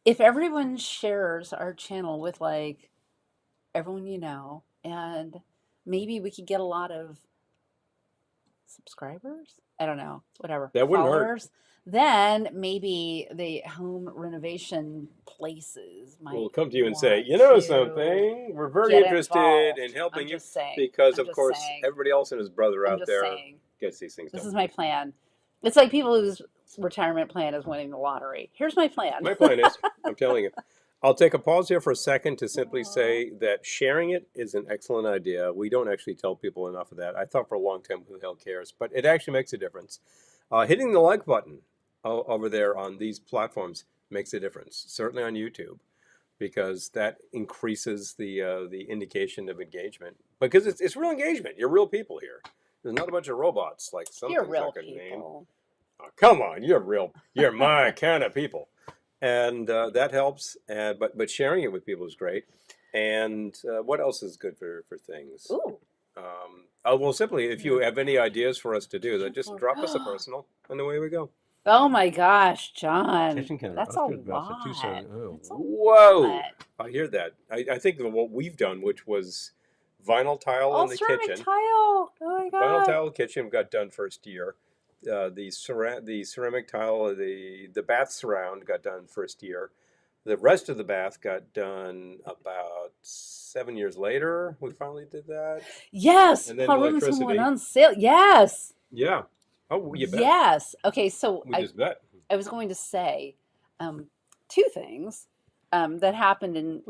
If everyone shares our channel with like everyone you know, and maybe we could get a lot of subscribers. I don't know, whatever. That wouldn't followers. Then maybe the home renovation places might will come to you and say, you know something, we're very interested in helping you, because of course everybody else and his brother out there gets these things done. This is my plan. It's like people whose retirement plan is winning the lottery. Here's my plan. My plan is, I'm telling you. I'll take a pause here for a second to simply say that sharing it is an excellent idea. We don't actually tell people enough of that. I thought for a long time, who the hell cares? But it actually makes a difference. Hitting the like button over there on these platforms makes a difference, certainly on YouTube, because that increases the indication of engagement. Because it's real engagement. You're real people here. There's not a bunch of robots like some things I could name. Oh, come on, you're my kind of people. And that helps. But sharing it with people is great. And what else is good for things? Ooh. Well, simply, if you have any ideas for us to do, then just drop us a personal, and away we go. Oh my gosh, John. That's a lot. Whoa. I hear that. I think of what we've done, which was vinyl tile in the kitchen. Tile. Oh my god. Vinyl tile kitchen got done first year. The ceramic tile, the bath surround got done first year. The rest of the bath got done about 7 years later. We finally did that. Yes. And then Paul Robinson went on sale. Yes. Yeah. Oh, you bet. Yes. Okay, so we just bet. I was going to say two things that happened in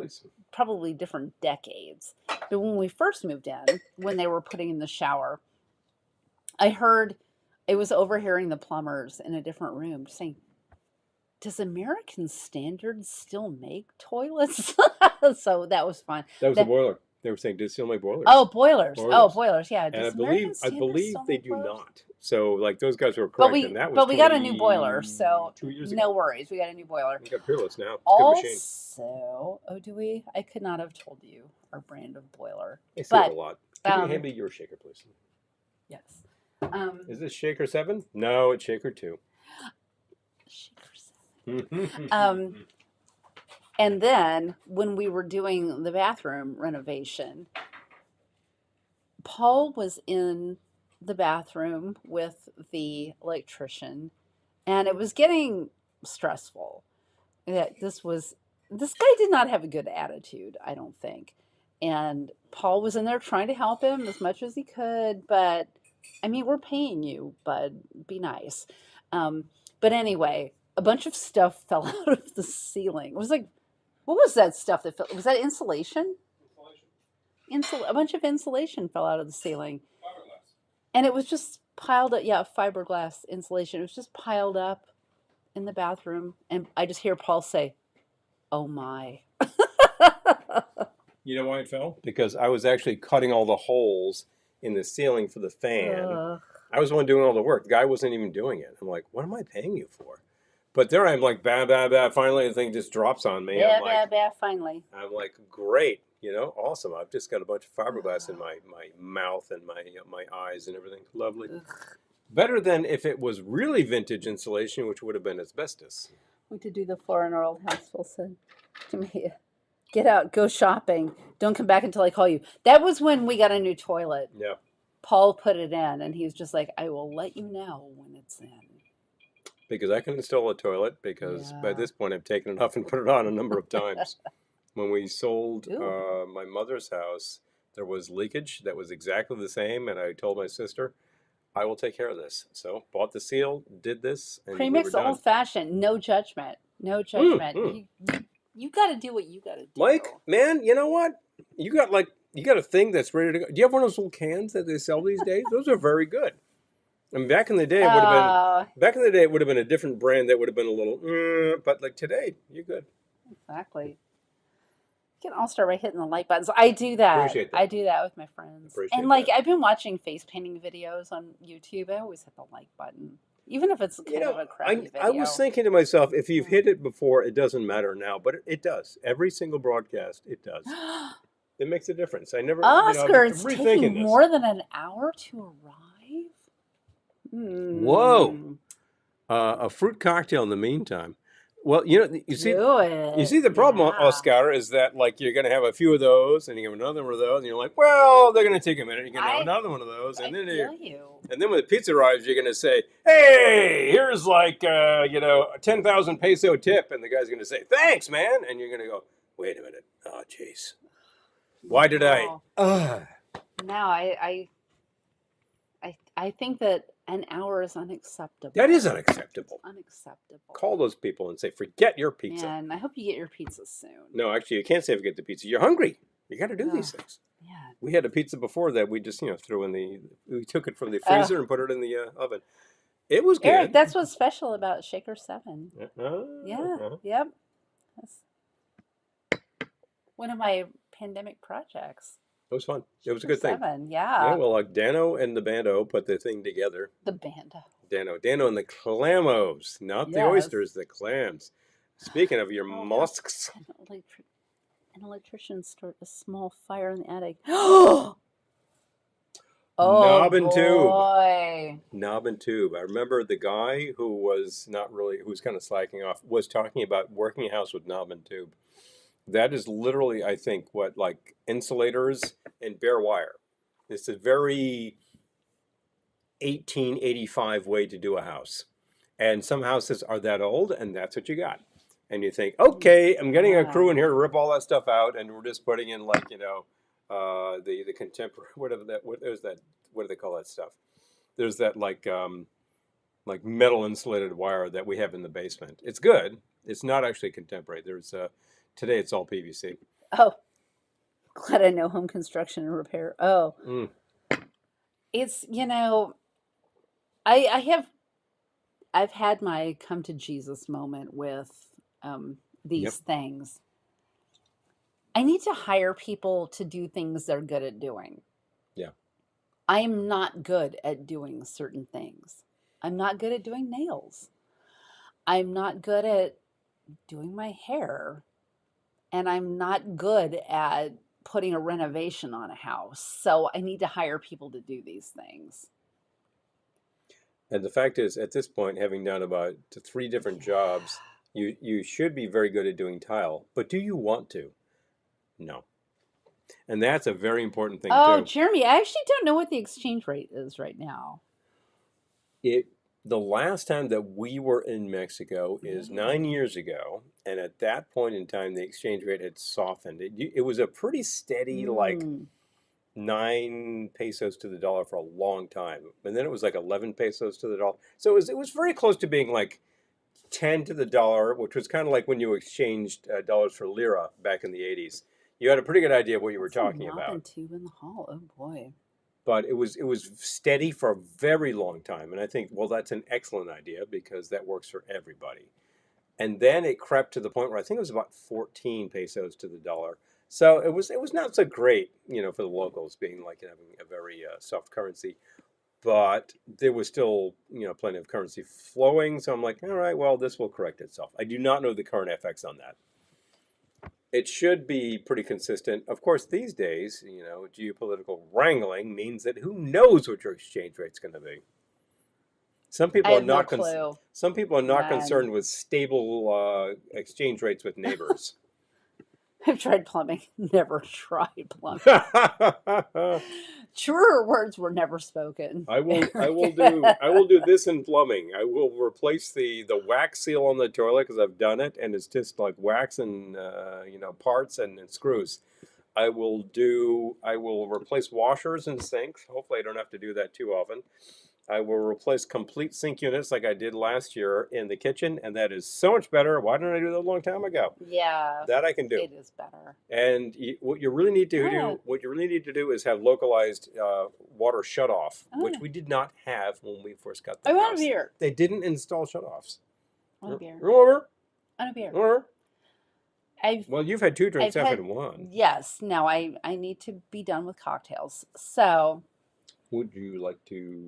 probably different decades. But when we first moved in, when they were putting in the shower, I was overhearing the plumbers in a different room saying, does American Standard still make toilets? So that was fun. That was the boiler. They were saying, do they still make boilers? Oh, boilers. Oh, boilers. Yeah. And I believe they do not. So, like, those guys were correct. But we got a new boiler, so 2 years ago. No worries. We got a new boiler. We got Peerless now. Also, do we? I could not have told you our brand of boiler. They save a lot. Can you hand me your shaker, please? Yes. Is this shaker 7? No, it's shaker 2. Shaker 7. And then when we were doing the bathroom renovation, Paul was in the bathroom with the electrician, and it was getting stressful. This guy did not have a good attitude, I don't think. And Paul was in there trying to help him as much as he could, but I mean, we're paying you, bud. Be nice. But anyway, a bunch of stuff fell out of the ceiling. It was like, what was that stuff that fell? Was that insulation? A bunch of insulation fell out of the ceiling. And it was just piled up. Yeah, fiberglass insulation. It was just piled up in the bathroom, and I just hear Paul say, "Oh my." You know why it fell? Because I was actually cutting all the holes in the ceiling for the fan. I was the one doing all the work. The guy wasn't even doing it. I'm like, what am I paying you for? But there I'm like, bah, bah, bah. Finally, the thing just drops on me. Bah, bah, bah, finally. I'm like, great, awesome. I've just got a bunch of fiberglass in my mouth and my eyes and everything. Lovely. Ugh. Better than if it was really vintage insulation, which would have been asbestos. Went to do the floor in our old house. Phil said to me, "Get out, go shopping. Don't come back until I call you." That was when we got a new toilet. Yeah. Paul put it in, and he was just like, "I will let you know when it's in." Because I can install a toilet, because by this point I've taken it off and put it on a number of times. When we sold my mother's house, there was leakage that was exactly the same, and I told my sister, I will take care of this. So bought the seal, did this, and premix we old fashioned, no judgment, no judgment. You got to do what you got to do. Mike, man, you know what? You got a thing that's ready to go. Do you have one of those little cans that they sell these days? Those are very good. I mean, back in the day, it would have been a different brand that would have been a little, but like today, you're good. Exactly. You can all start by hitting the like buttons. I do that. Appreciate that. I do that with my friends. And I've been watching face painting videos on YouTube. I always hit the like button, even if it's kind of a crappy video. I was thinking to myself, if you've hit it before, it doesn't matter now, but it does. Every single broadcast, it does. It makes a difference. I never. Oscar, it's taking more than an hour to arrive. Whoa! A fruit cocktail in the meantime. Well, you see the problem, Oscar, is that like you're going to have a few of those, and you have another one of those, and you're like, well, they're going to take a minute. You're going to have another one of those, and then and then when the pizza arrives, you're going to say, hey, here's like 10,000 peso tip, and the guy's going to say, thanks, man, and you're going to go, wait a minute, oh, jeez, why did I? Now I think that an hour is unacceptable. That is unacceptable. Unacceptable. Call those people and say, forget your pizza. And I hope you get your pizza soon. No, actually, you can't say forget the pizza. You're hungry. You got to do these things. Yeah. We had a pizza before that we just, threw in we took it from the freezer and put it in the oven. It was good. Eric, that's what's special about Shaker 7. Yep. That's one of my pandemic projects. It was fun. It was a good thing. Yeah. Yeah, well, like Dano and the Bando put the thing together. The Bando. Dano and the clammos, not the oysters, the clams. Speaking of your mollusks. An electrician started a small fire in the attic. Oh, Knob and tube. Knob and tube. I remember the guy who was kind of slacking off, was talking about working a house with knob and tube. That is literally, I think, what, like insulators and bare wire. It's a very 1885 way to do a house. And some houses are that old, and that's what you got. And you think, okay, I'm getting a crew in here to rip all that stuff out, and we're just putting in like, the contemporary, what do they call that stuff? There's that like metal insulated wire that we have in the basement. It's good. It's not actually contemporary. Today it's all PVC. Oh, glad I know home construction and repair. Oh, it's, I've had my come to Jesus moment with these things. I need to hire people to do things they're good at doing. Yeah. I'm not good at doing certain things. I'm not good at doing nails. I'm not good at doing my hair. And I'm not good at putting a renovation on a house. So I need to hire people to do these things. And the fact is, at this point, having done about 3 different jobs, you should be very good at doing tile. But do you want to? No. And that's a very important thing, too. Oh, Jeremy, I actually don't know what the exchange rate is right now. The last time that we were in Mexico is 9 years ago, and at that point in time, the exchange rate had softened. It was a pretty steady, 9 pesos to the dollar for a long time, and then it was like 11 pesos to the dollar. So it was very close to being like 10 to the dollar, which was kind of like when you exchanged dollars for lira back in the 80s. You had a pretty good idea of what you were talking about. And tube in the hall. Oh boy. but it was steady for a very long time, and I think, well, that's an excellent idea because that works for everybody. And then it crept to the point where I think it was about 14 pesos to the dollar. So it was not so great, for the locals being like having a very soft currency, but there was still plenty of currency flowing. So I'm like, all right, well, this will correct itself. I do not know the current FX on that. It should be pretty consistent. Of course, these days, geopolitical wrangling means that who knows what your exchange rate's going to be. Some people I are have no not clue. some people are not None. concerned with stable exchange rates with neighbors. I've tried plumbing. Never tried plumbing. Truer words were never spoken. I will do this in plumbing. I will replace the wax seal on the toilet because I've done it, and it's just like wax and parts and screws. I will replace washers and sinks. Hopefully, I don't have to do that too often. I will replace complete sink units like I did last year in the kitchen, and that is so much better. Why didn't I do that a long time ago? Yeah, that I can do. It is better. And what you really need to do is have localized water shutoff, which we did not have when we first got the house. I want a beer. They didn't install shutoffs. I want a beer. Remember? I want a beer. Remember? Well, you've had 2 drinks. I've had 1. Yes. Now I need to be done with cocktails. So. Would you like to?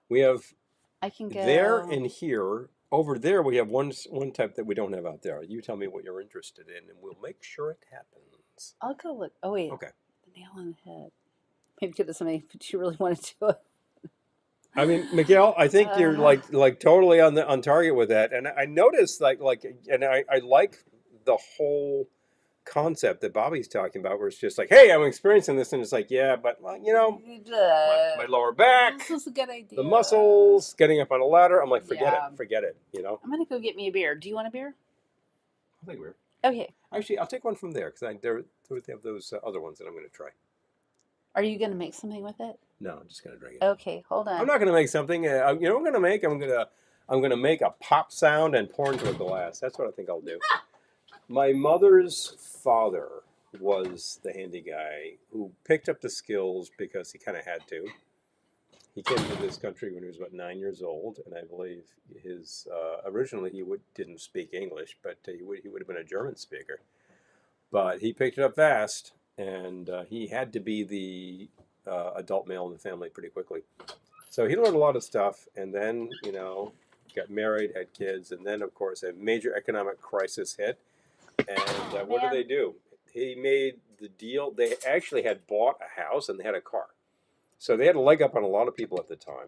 We have. I can go there and here. Over there, we have one type that we don't have out there. You tell me what you're interested in, and we'll make sure it happens. I'll go look. Oh wait. Okay. The nail on the head. Maybe give this somebody, but you really want to do it. I mean, Miguel, I think you're like totally on target with that, and I noticed and I like the whole concept that Bobby's talking about, where it's just like, hey, I'm experiencing this, and it's like, yeah, but my lower back, this is a good idea. The muscles, getting up on a ladder. I'm like, forget it. I'm gonna go get me a beer. Do you want a beer? I'll take a beer. Okay. Actually, I'll take one from there because they have those other ones that I'm going to try. Are you gonna make something with it? No, I'm just going to drink it. Okay, hold on. I'm not going to make something. You know what I'm going to make? I'm going to make a pop sound and pour into a glass. That's what I think I'll do. My mother's father was the handy guy who picked up the skills because he kind of had to. He came to this country when he was about 9 years old, and I believe his originally didn't speak English, but he would have been a German speaker. But he picked it up fast, and he had to be the adult male in the family pretty quickly. So he learned a lot of stuff, and then got married, had kids, and then of course a major economic crisis hit. And what did they do? He made the deal. They actually had bought a house and they had a car. So they had a leg up on a lot of people at the time.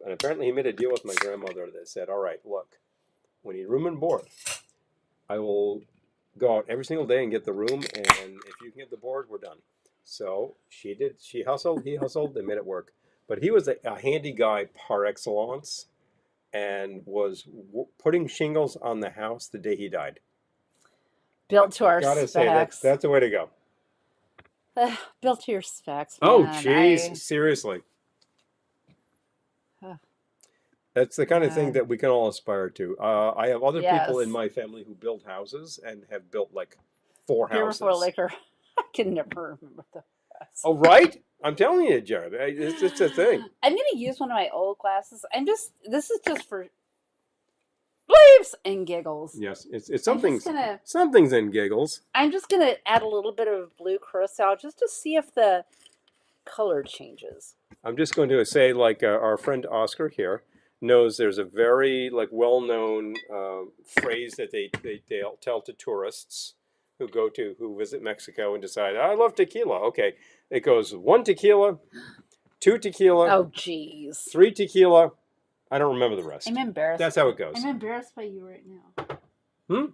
And apparently he made a deal with my grandmother that said, all right, look, we need room and board. I will go out every single day and get the room, and if you can get the board, we're done. So she did. She hustled, he hustled, they made it work. But he was a handy guy par excellence and was putting shingles on the house the day he died. Built to our specs. Say that's the way to go. Built to your specs. Man. Oh, jeez, seriously. That's the kind of thing that we can all aspire to. I have other people in my family who build houses and have built like 4 houses. Beer before liquor. I can never remember the rest. Oh, right? I'm telling you, Jared. It's a thing. I'm going to use one of my old glasses. This is just for bleeps and giggles. Yes, it's something's in giggles. I'm just going to add a little bit of blue curacao just to see if the color changes. I'm just going to say, like our friend Oscar here knows, there's a very well-known phrase that they tell to tourists who visit Mexico and decide, I love tequila. Okay, it goes 1 tequila, 2 tequila. Oh, geez. 3 tequila. I don't remember the rest. I'm embarrassed. That's how it goes. I'm embarrassed by you right now.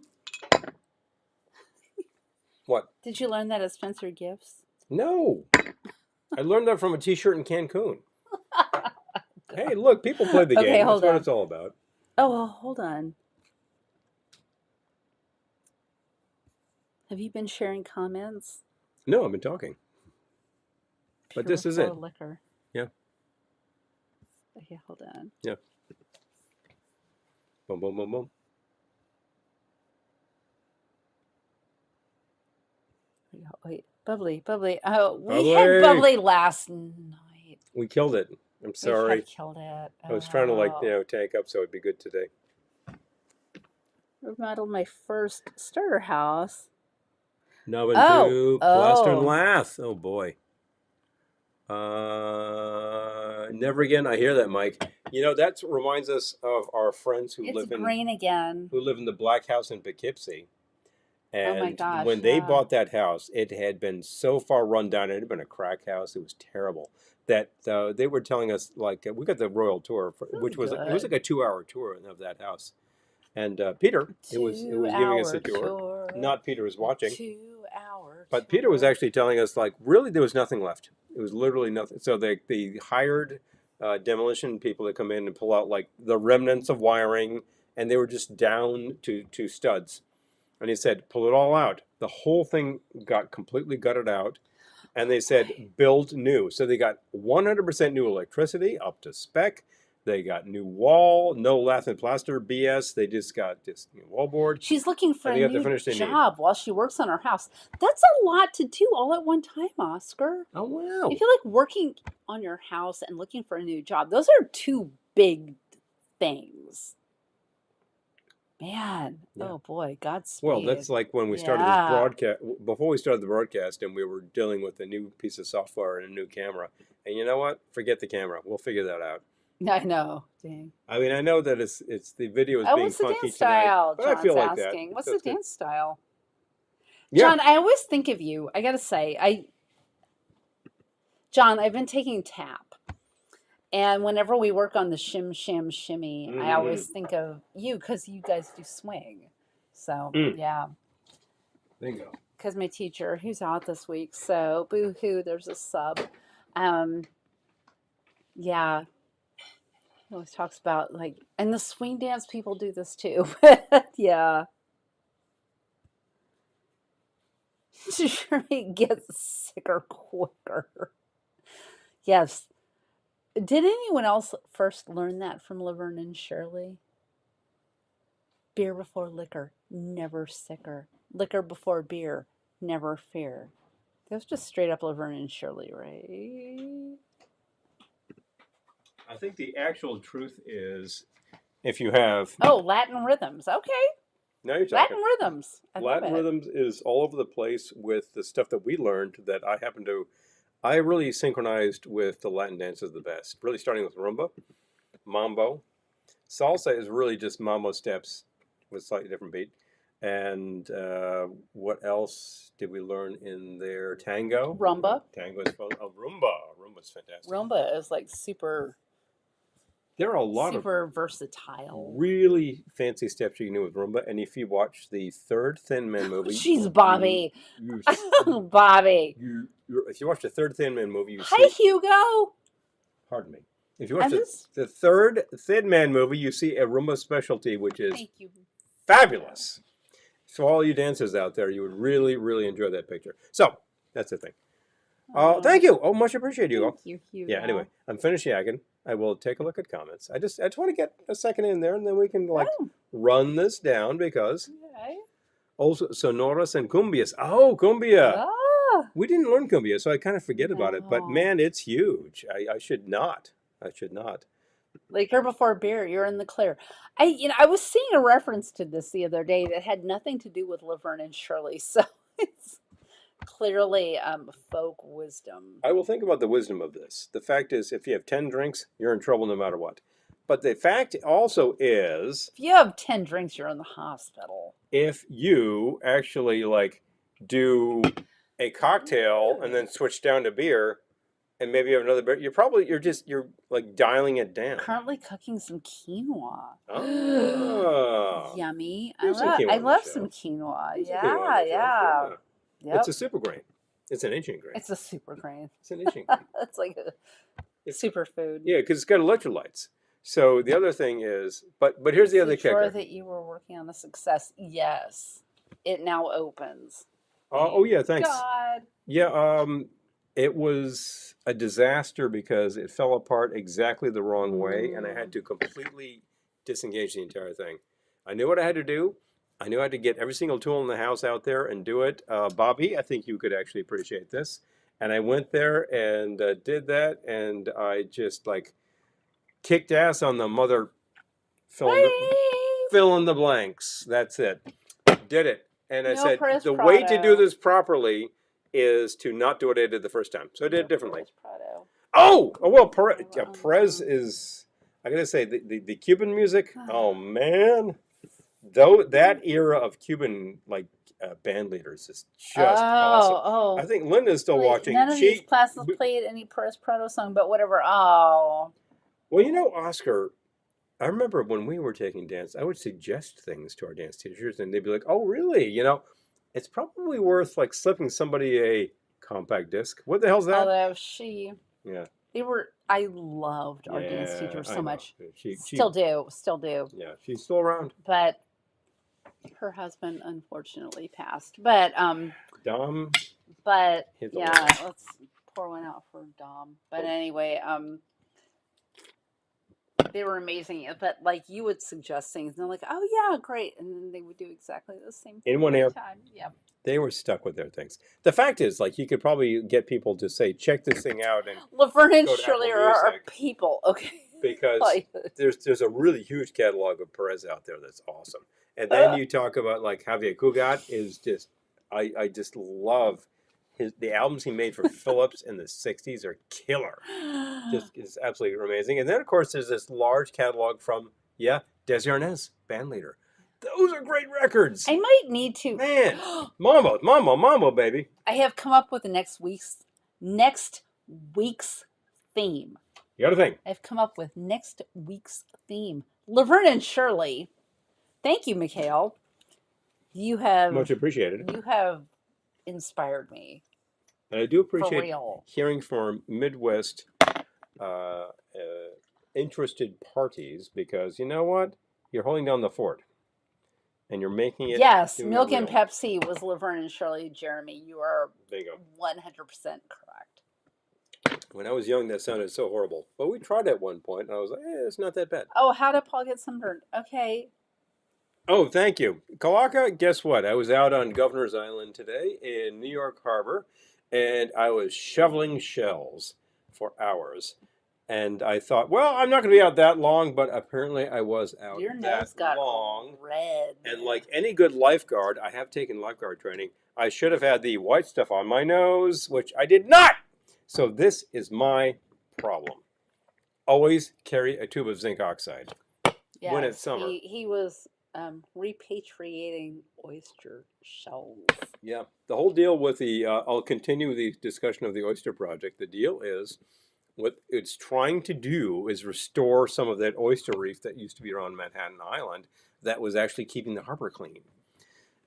What? Did you learn that at Spencer Gifts? No. I learned that from a T-shirt in Cancun. Hey, look, people play the game. That's what it's all about. Oh, well, hold on. Have you been sharing comments? No, I've been talking. But this is it. Liquor. Yeah. Okay, hold on. Yeah. Boom, boom, boom, boom. Wait. Bubbly, bubbly. Oh, we had Bubbly. bubbly last night. We killed it. I'm sorry. We had killed it. I was trying to tank up so it'd be good today. Remodeled my first starter house. Nubbin to plaster and lath. Oh boy. Never again. I hear that, Mike. That reminds us of our friends who live in the Black House in Poughkeepsie. And oh my gosh, when they bought that house, it had been so far run down. It had been a crack house. It was terrible. That they were telling us, like, we got the royal tour, which was it was like a 2-hour tour of that house. And Peter, it was giving us a tour. Not Peter was watching. 2-hour. But Peter was actually telling us, like, really, there was nothing left. It was literally nothing. So they hired demolition people to come in and pull out, like, the remnants of wiring, and they were just down to studs. And he said, pull it all out. The whole thing got completely gutted out. And they said, build new. So they got 100% new electricity, up to spec. They got new wall, no lath and plaster BS. They just got this new wallboard. She's looking for a new job while she works on her house. That's a lot to do all at one time, Oscar. Oh, wow. If you like working on your house and looking for a new job, those are two big things. Man, oh boy, Godspeed. Well, that's like when we started this broadcast, before we started the broadcast, and we were dealing with a new piece of software and a new camera. And you know what? Forget the camera. We'll figure that out. I know. Dang. I mean, I know that it's the video is being funky dance style, tonight, but I feel like that. What's the dance style? Yeah. John, I always think of you. I got to say, John, I've been taking tap. And whenever we work on the shim, sham, shimmy, I always think of you because you guys do swing. So, yeah. Bingo. Because my teacher, who's out this week, so boo-hoo, there's a sub. Yeah. He always talks about, like, and the swing dance people do this too. Yeah. Sure, it gets sicker quicker. Yes. Did anyone else first learn that from Laverne and Shirley? Beer before liquor, never sicker. Liquor before beer, never fear. That was just straight up Laverne and Shirley, right? I think the actual truth is, if you have... Oh, Latin rhythms. Okay. Now you're talking. Latin rhythms. Latin rhythms is all over the place with the stuff that we learned that I really synchronized with the Latin dances the best. Really starting with rumba, mambo. Salsa is really just mambo steps with slightly different beat. And what else did we learn in there? Tango. Rumba. Tango is fun. Oh, rumba. Rumba's fantastic. Rumba is like super... There are a lot super versatile, really fancy steps you can do with rumba. And if you watch the third Thin Man movie, she's Bobby. Bobby. If you watch the third Thin Man movie, Hi, Hugo. Pardon me. If you watch the third Thin Man movie, you see a rumba specialty, which is fabulous. So all you dancers out there, you would really, really enjoy that picture. So that's the thing. Thank you. Oh, much appreciated, Hugo. Thank you, Hugo. Yeah. Anyway, I'm finished yakking. I will take a look at comments. I just want to get a second in there, and then we can run this down because also sonoras and cumbias. Oh, cumbia. We didn't learn cumbia, so I kind of forget about it. But man, it's huge. I should not. Liquor before beer, you're in the clear. I was seeing a reference to this the other day that had nothing to do with Laverne and Shirley, so it's clearly folk wisdom. I will think about the wisdom of this. The fact is, if you have 10 drinks, you're in trouble no matter what. But the fact also is... if you have 10 drinks, you're in the hospital. If you actually, do a cocktail and then switch down to beer, and maybe you have another beer, you're dialing it down. Currently cooking some quinoa. Oh. Yummy. I love some quinoa. Yeah. Yep. It's a super grain. It's an ancient grain. It's a super grain. It's an ancient grain. It's like a superfood. Yeah, because it's got electrolytes. So the other thing is, but here's the other kicker. Sure that you were working on the success. Yes, it now opens. Oh yeah, thanks. God. Yeah, it was a disaster because it fell apart exactly the wrong way, and I had to completely disengage the entire thing. I knew what I had to do. I knew I had to get every single tool in the house out there and do it. Bobby, I think you could actually appreciate this. And I went there and did that, and I just like kicked ass on the mother fill in the blanks. That's it. Did it. And I said, the way to do this properly is to not do what I did the first time. So I did it differently. Oh, well, Perez is, I gotta say, the Cuban music, oh man. Though that era of Cuban band leaders is just awesome. Oh. I think Linda's still watching. None of these classes played any Perez Prado song, but whatever. Oh. Well, you know, Oscar, I remember when we were taking dance, I would suggest things to our dance teachers, and they'd be like, "Oh, really? You know, it's probably worth like slipping somebody a compact disc. What the hell's that?" Oh, she. Yeah. They were. I loved our dance teacher so much. She still do. Yeah, she's still around. But her husband unfortunately passed. But Dom. But yeah, let's pour one out for Dom. But anyway, they were amazing. But like you would suggest things, and they're like, "Oh yeah, great," and then they would do exactly the same thing in one ear. Time. Yeah. They were stuck with their things. The fact is, like, you could probably get people to say, "Check this thing out," and Laverne and Shirley are people, okay? Because there's a really huge catalog of Perez out there that's awesome. And then you talk about like Javier Cugat is just, I just love the albums he made for Philips in the '60s are killer. Just is absolutely amazing. And then of course there's this large catalog from Desi Arnaz, band leader. Those are great records. I might need to. Man, mambo, baby. I have come up with the next week's theme. You got a thing. I've come up with next week's theme. Laverne and Shirley. Thank you, Mikhail. You have much appreciated. You have inspired me. And I do appreciate hearing from Midwest interested parties because you know what? You're holding down the fort. And you're making it. Yes, Milk and Pepsi was Laverne and Shirley. Jeremy, you are 100% correct. When I was young, that sounded so horrible. But we tried at one point, and I was like, it's not that bad. Oh, how did Paul get sunburned? Okay. Oh, thank you. Kalaka, guess what? I was out on Governor's Island today in New York Harbor, and I was shoveling shells for hours. And I thought, well, I'm not going to be out that long, but apparently I was out Your that nose got long. Red. And like any good lifeguard, I have taken lifeguard training. I should have had the white stuff on my nose, which I did not. So this is my problem. Always carry a tube of zinc oxide when it's summer. He was repatriating oyster shells. Yeah, the whole deal with the, I'll continue the discussion of the oyster project. The deal is, what it's trying to do is restore some of that oyster reef that used to be around Manhattan Island that was actually keeping the harbor clean.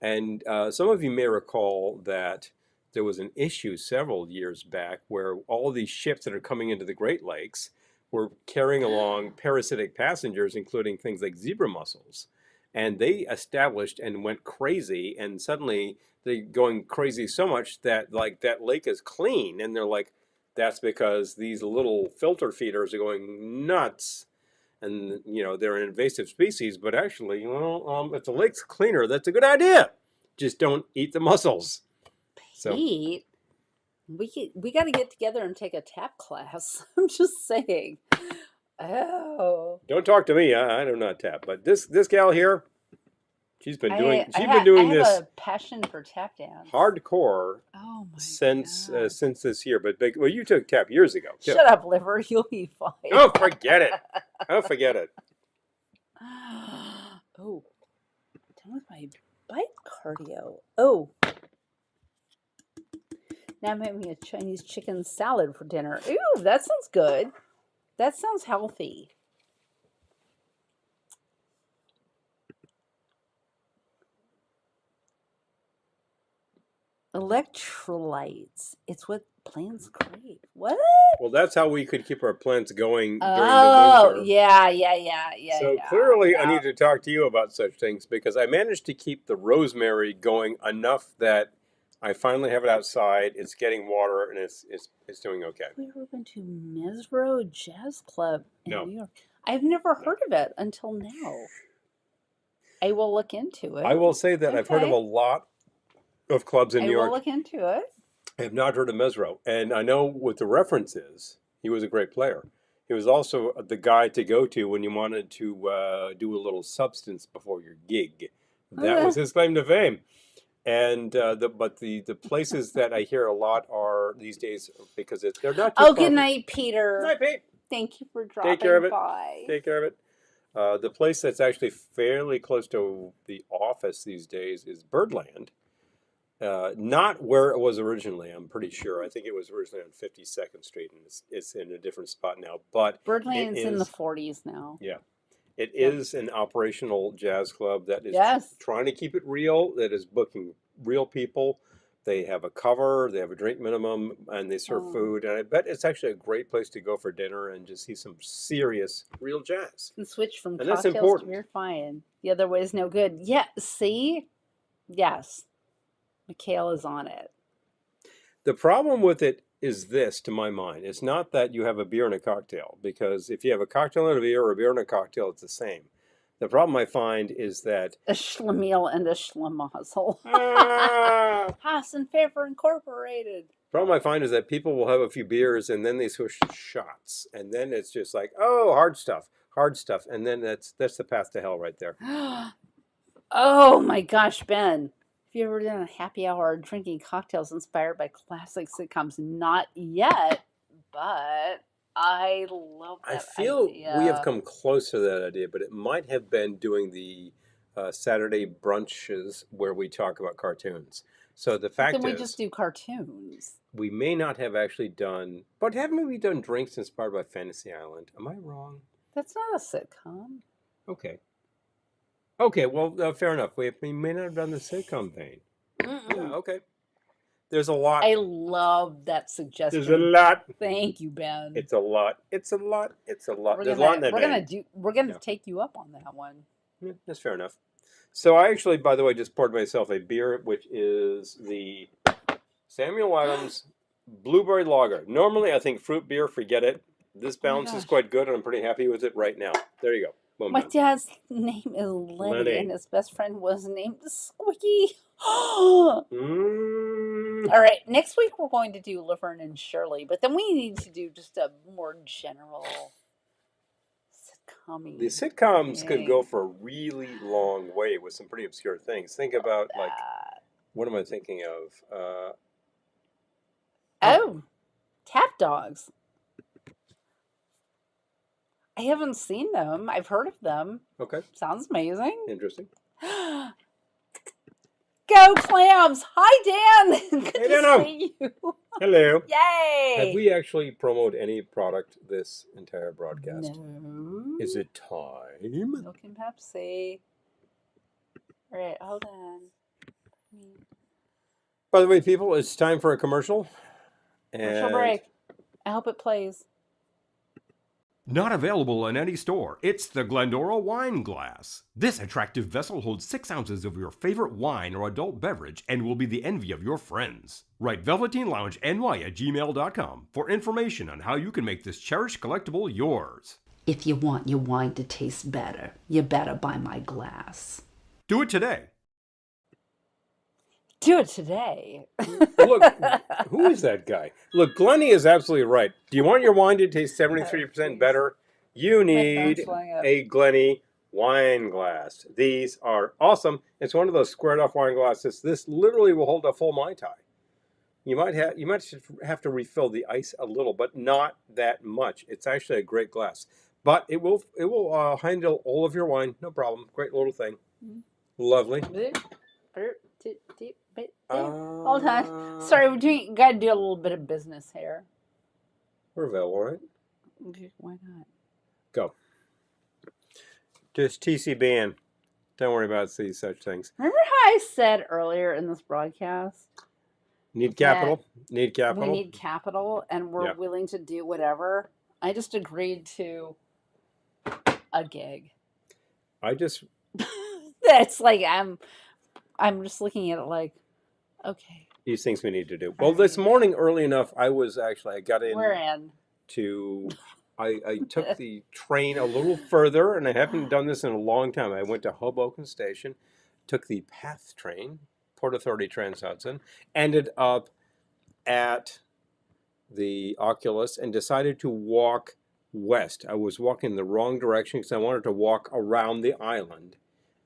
And some of you may recall that there was an issue several years back where all these ships that are coming into the Great Lakes were carrying along parasitic passengers, including things like zebra mussels. And they established and went crazy, and suddenly they're going crazy so much that like that lake is clean, and they're like, that's because these little filter feeders are going nuts. And, you know, they're an invasive species, but actually, well, if the lake's cleaner, that's a good idea. Just don't eat the mussels. Pete, we got to get together and take a tap class. I'm just saying. Oh. Don't talk to me. I do not tap. But this gal here, she's been doing this. I have a passion for tap dance. Hardcore. Oh my since this year. But well, you took tap years ago. Too. Shut up, liver. You'll be fine. Oh, forget it. Oh, forget it. Oh, done with my bike cardio. Oh. Now I'm having a Chinese chicken salad for dinner. Ooh, that sounds good. That sounds healthy. Electrolytes. It's what plants crave. What? Well, that's how we could keep our plants going during the winter. Oh, yeah. So clearly I need to talk to you about such things because I managed to keep the rosemary going enough that I finally have it outside. It's getting water, and it's doing okay. We've ever been to Mesro Jazz Club in New York? I've never heard of it until now. I will look into it. I will say that I've heard of a lot of clubs in New York. I will look into it. I have not heard of Mesro, and I know what the reference is. He was a great player. He was also the guy to go to when you wanted to do a little substance before your gig. That was his claim to fame. And the places that I hear a lot are these days because they're not too. Oh, good night, Peter. Good night, Pete. Thank you for dropping Take care of it. by. Take care of it. The place that's actually fairly close to the office these days is Birdland. Not where it was originally, I'm pretty sure. I think it was originally on 52nd Street, and it's in a different spot now. But Birdland's in the 40s now. Yeah. It is an operational jazz club that is trying to keep it real, that is booking real people. They have a cover, they have a drink minimum, and they serve food. And I bet it's actually a great place to go for dinner and just see some serious, real jazz. And switch from cocktails to beer, fine. The other way is no good. Yeah, see? Yes. Mikhail is on it. The problem with it is this, to my mind. It's not that you have a beer and a cocktail, because if you have a cocktail and a beer or a beer and a cocktail, it's the same. The problem I find is that a schlemiel and a schlemazel. Haas and Pfeffer Incorporated. The problem I find is that people will have a few beers and then they switch to shots, and then it's just like, oh, hard stuff, and then that's the path to hell right there. Oh my gosh, Ben. Have you ever done a happy hour drinking cocktails inspired by classic sitcoms? Not yet, but I love that idea. We have come close to that idea, but it might have been doing the Saturday brunches where we talk about cartoons. So the fact is, we just do cartoons. We may not have actually done, but haven't we done drinks inspired by Fantasy Island? Am I wrong? That's not a sitcom. Okay. Okay, well, fair enough. We may not have done the sitcom vein. Yeah, okay. There's a lot. I love that suggestion. There's a lot. Thank you, Ben. It's a lot. It's a lot. It's a lot. There's a lot in that vein. We're gonna take you up on that one. Yeah, that's fair enough. So I actually, by the way, just poured myself a beer, which is the Samuel Adams Blueberry Lager. Normally, I think fruit beer, forget it. This balance is quite good, and I'm pretty happy with it right now. There you go. Boom, my dad's name is Lenny, and his best friend was named Squeaky. All right, next week we're going to do Laverne and Shirley, but then we need to do just a more general sitcom. The sitcoms could go for a really long way with some pretty obscure things. Think about, like, what am I thinking of? Tap Dogs. I haven't seen them. I've heard of them. Okay. Sounds amazing. Interesting. Go Clams! Hi, Dan! Good to see you. Hello. Yay! Have we actually promoted any product this entire broadcast? No. Is it time? Milk and Pepsi. All right, hold on. By the way, people, it's time for a commercial. Commercial break. I hope it plays. Not available in any store, it's the Glendora Wine Glass. This attractive vessel holds 6 ounces of your favorite wine or adult beverage and will be the envy of your friends. Write velveteenloungeny@gmail.com for information on how you can make this cherished collectible yours. If you want your wine to taste better, you better buy my glass. Do it today. Do it today. Look, who is that guy? Look, Glennie is absolutely right. Do you want your wine to taste 73% better? You need a Glennie wine glass. These are awesome. It's one of those squared off wine glasses. This literally will hold a full Mai Tai. You might have to refill the ice a little, but not that much. It's actually a great glass. But it will handle all of your wine, no problem. Great little thing. Lovely. Hold on. Sorry, we got to do a little bit of business here. We're available, right? Okay, why not? Go. Just TCBN. Don't worry about these such things. Remember how I said earlier in this broadcast? Need capital. Need capital. We need capital, and we're willing to do whatever. I just agreed to a gig. That's like I'm just looking at it like, okay. These things we need to do. Well, this morning, early enough, I got in. We're in. To I took the train a little further, and I haven't done this in a long time. I went to Hoboken Station, took the PATH train, Port Authority Trans Hudson, ended up at the Oculus, and decided to walk west. I was walking the wrong direction because I wanted to walk around the island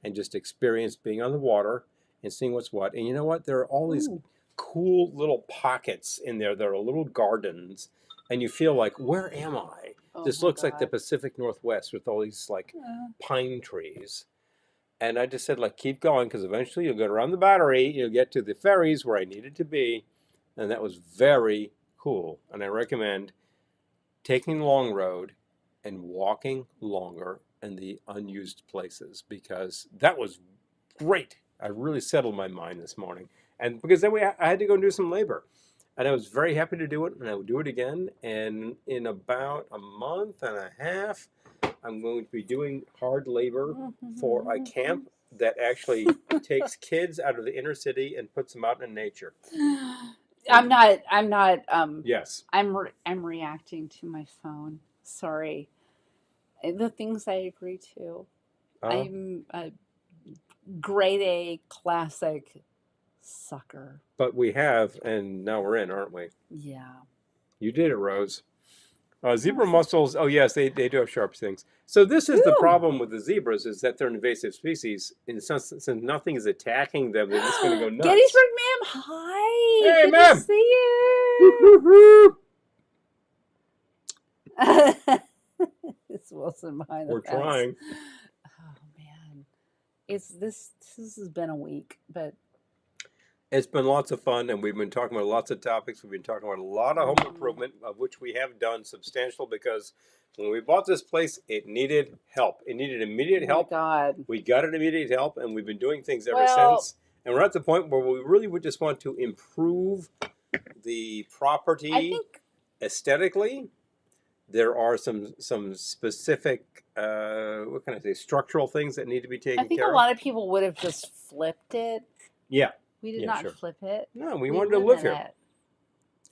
and just experience being on the water and seeing what's what. And you know what? There are all these cool little pockets in there. There are little gardens, and you feel like, where am I? This looks like the Pacific Northwest with all these like pine trees. And I just said, like, keep going, because eventually you'll get around the Battery, you'll get to the ferries where I needed to be, and that was very cool. And I recommend taking the long road and walking longer in the unused places, because that was great. I really settled my mind this morning. And because then I had to go and do some labor. And I was very happy to do it, and I would do it again. And in about a month and a half, I'm going to be doing hard labor for a camp that actually takes kids out of the inner city and puts them out in nature. I'm not. Yes. I'm reacting to my phone. Sorry. The things I agree to. I'm a grade A classic sucker. But we have, and now we're in, aren't we? Yeah. You did it, Rose. Zebra mussels, oh yes, they do have sharp things. So this is the problem with the zebras, is that they're an invasive species. In the sense, since nothing is attacking them, they're just going to go nuts. Gettysburg, ma'am, hi. Hey, Good ma'am. to see you. It's Wilson behind the We're fence. trying. Oh man, this has been a week, but It's been lots of fun, and we've been talking about lots of topics. We've been talking about a lot of home improvement, of which we have done substantial, because when we bought this place, it needed help. It needed immediate help. Oh my God. We got it immediate help, and we've been doing things ever since. And we're at the point where we really would just want to improve the property. I think aesthetically. There are some specific, what can I say, structural things that need to be taken care of. I think a lot of people would have just flipped it. Yeah. We did not flip it. No, we wanted to live here. It.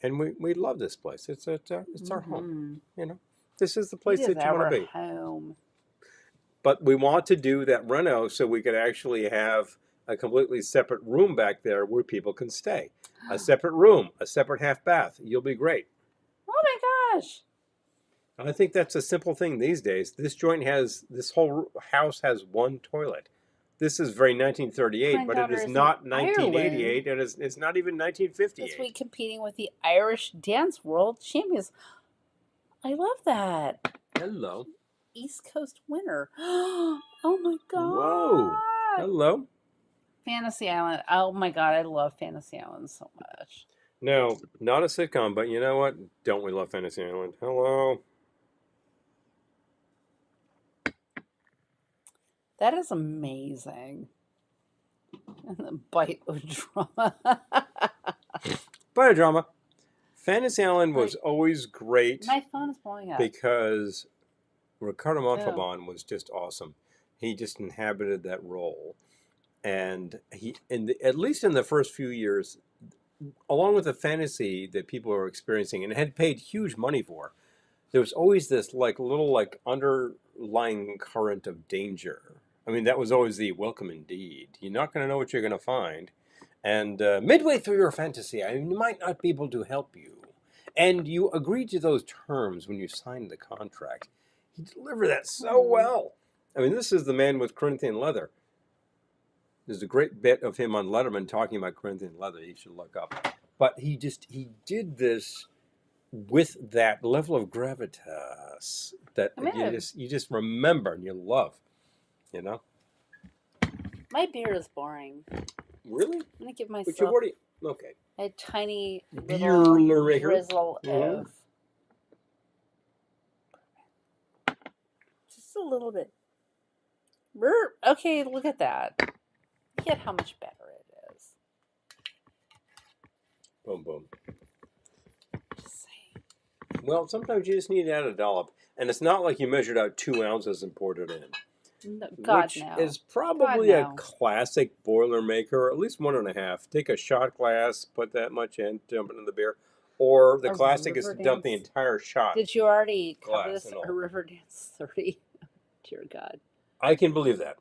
And we love this place. It's our home. You know, this is the place that you want to be. Home. But we want to do that reno so we could actually have a completely separate room back there where people can stay. A separate room, a separate half bath. You'll be great. Oh my gosh. I think that's a simple thing these days. This whole house has one toilet. This is very 1938, but it is not 1988, and it's not even 1958. This week competing with the Irish Dance World Champions. I love that. Hello. East Coast winner. Oh my God. Whoa. Hello. Fantasy Island. Oh my God, I love Fantasy Island so much. No, not a sitcom, but you know what? Don't we love Fantasy Island? Hello. That is amazing. And the bite of drama. Bite of drama. Fantasy Island was always great. My phone is blowing up. Because Ricardo Montalban was just awesome. He just inhabited that role. And at least in the first few years, along with the fantasy that people were experiencing and had paid huge money for, there was always this little underlying current of danger. I mean, that was always the welcome indeed. You're not going to know what you're going to find. And midway through your fantasy, I might not be able to help you. And you agreed to those terms when you signed the contract. He delivered that so well. I mean, this is the man with Corinthian leather. There's a great bit of him on Letterman talking about Corinthian leather you should look up. But he did this with that level of gravitas that you just remember and you love. You know? My beer is boring. Really? I'm going to give myself but you've already, okay. A tiny little drizzle of... Just a little bit. Okay, look at that. Look at how much better it is. Boom, boom. Just saying. Well, sometimes you just need to add a dollop. And it's not like you measured out 2 ounces and poured it in. God, which no. is probably a classic Boilermaker, at least 1.5. Take a shot glass, put that much in, dump it in the beer. or the classic is to dump the entire shot. Did you already cover this? A river dance 30? Dear God. I can believe that.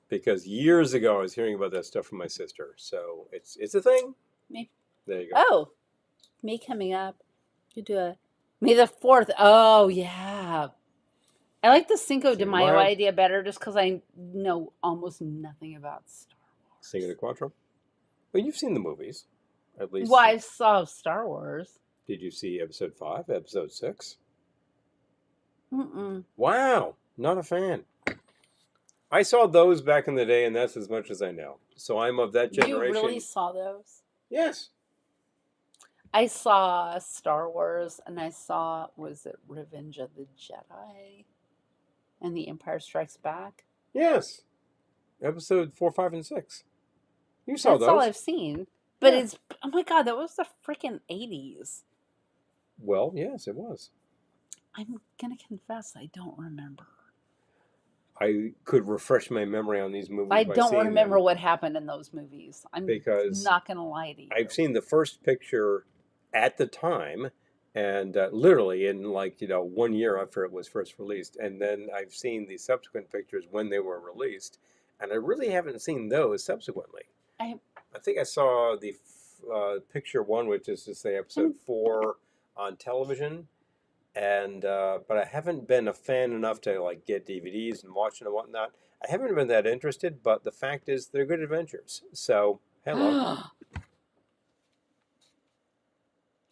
Because years ago I was hearing about that stuff from my sister. So it's a thing. Me. There you go. Oh, me coming up. You do a May the 4th. Oh, yeah. I like the Cinco de Mayo idea better just because I know almost nothing about Star Wars. Cinco de Quattro? Well, you've seen the movies, at least. Well, I saw Star Wars. Did you see episode 5, episode 6? Mm-mm. Wow, not a fan. I saw those back in the day, and that's as much as I know. So I'm of that generation. You really saw those? Yes. I saw Star Wars, and I saw, was it Revenge of the Jedi? And The Empire Strikes Back? Yes. Episode 4, 5, and 6. You saw those. That's all I've seen. But it's, oh my God, that was the freaking 80s. Well, yes, it was. I'm going to confess, I don't remember. I could refresh my memory on these movies. I don't remember what happened in those movies. I'm not going to lie to you. I've seen the first picture at the time, and literally in 1 year after it was first released. And then I've seen the subsequent pictures when they were released, and I really haven't seen those subsequently. I think I saw the picture one, which is to say episode 4 on television. And but I haven't been a fan enough to get DVDs and watch them and whatnot. I haven't been that interested, but the fact is they're good adventures. So hello.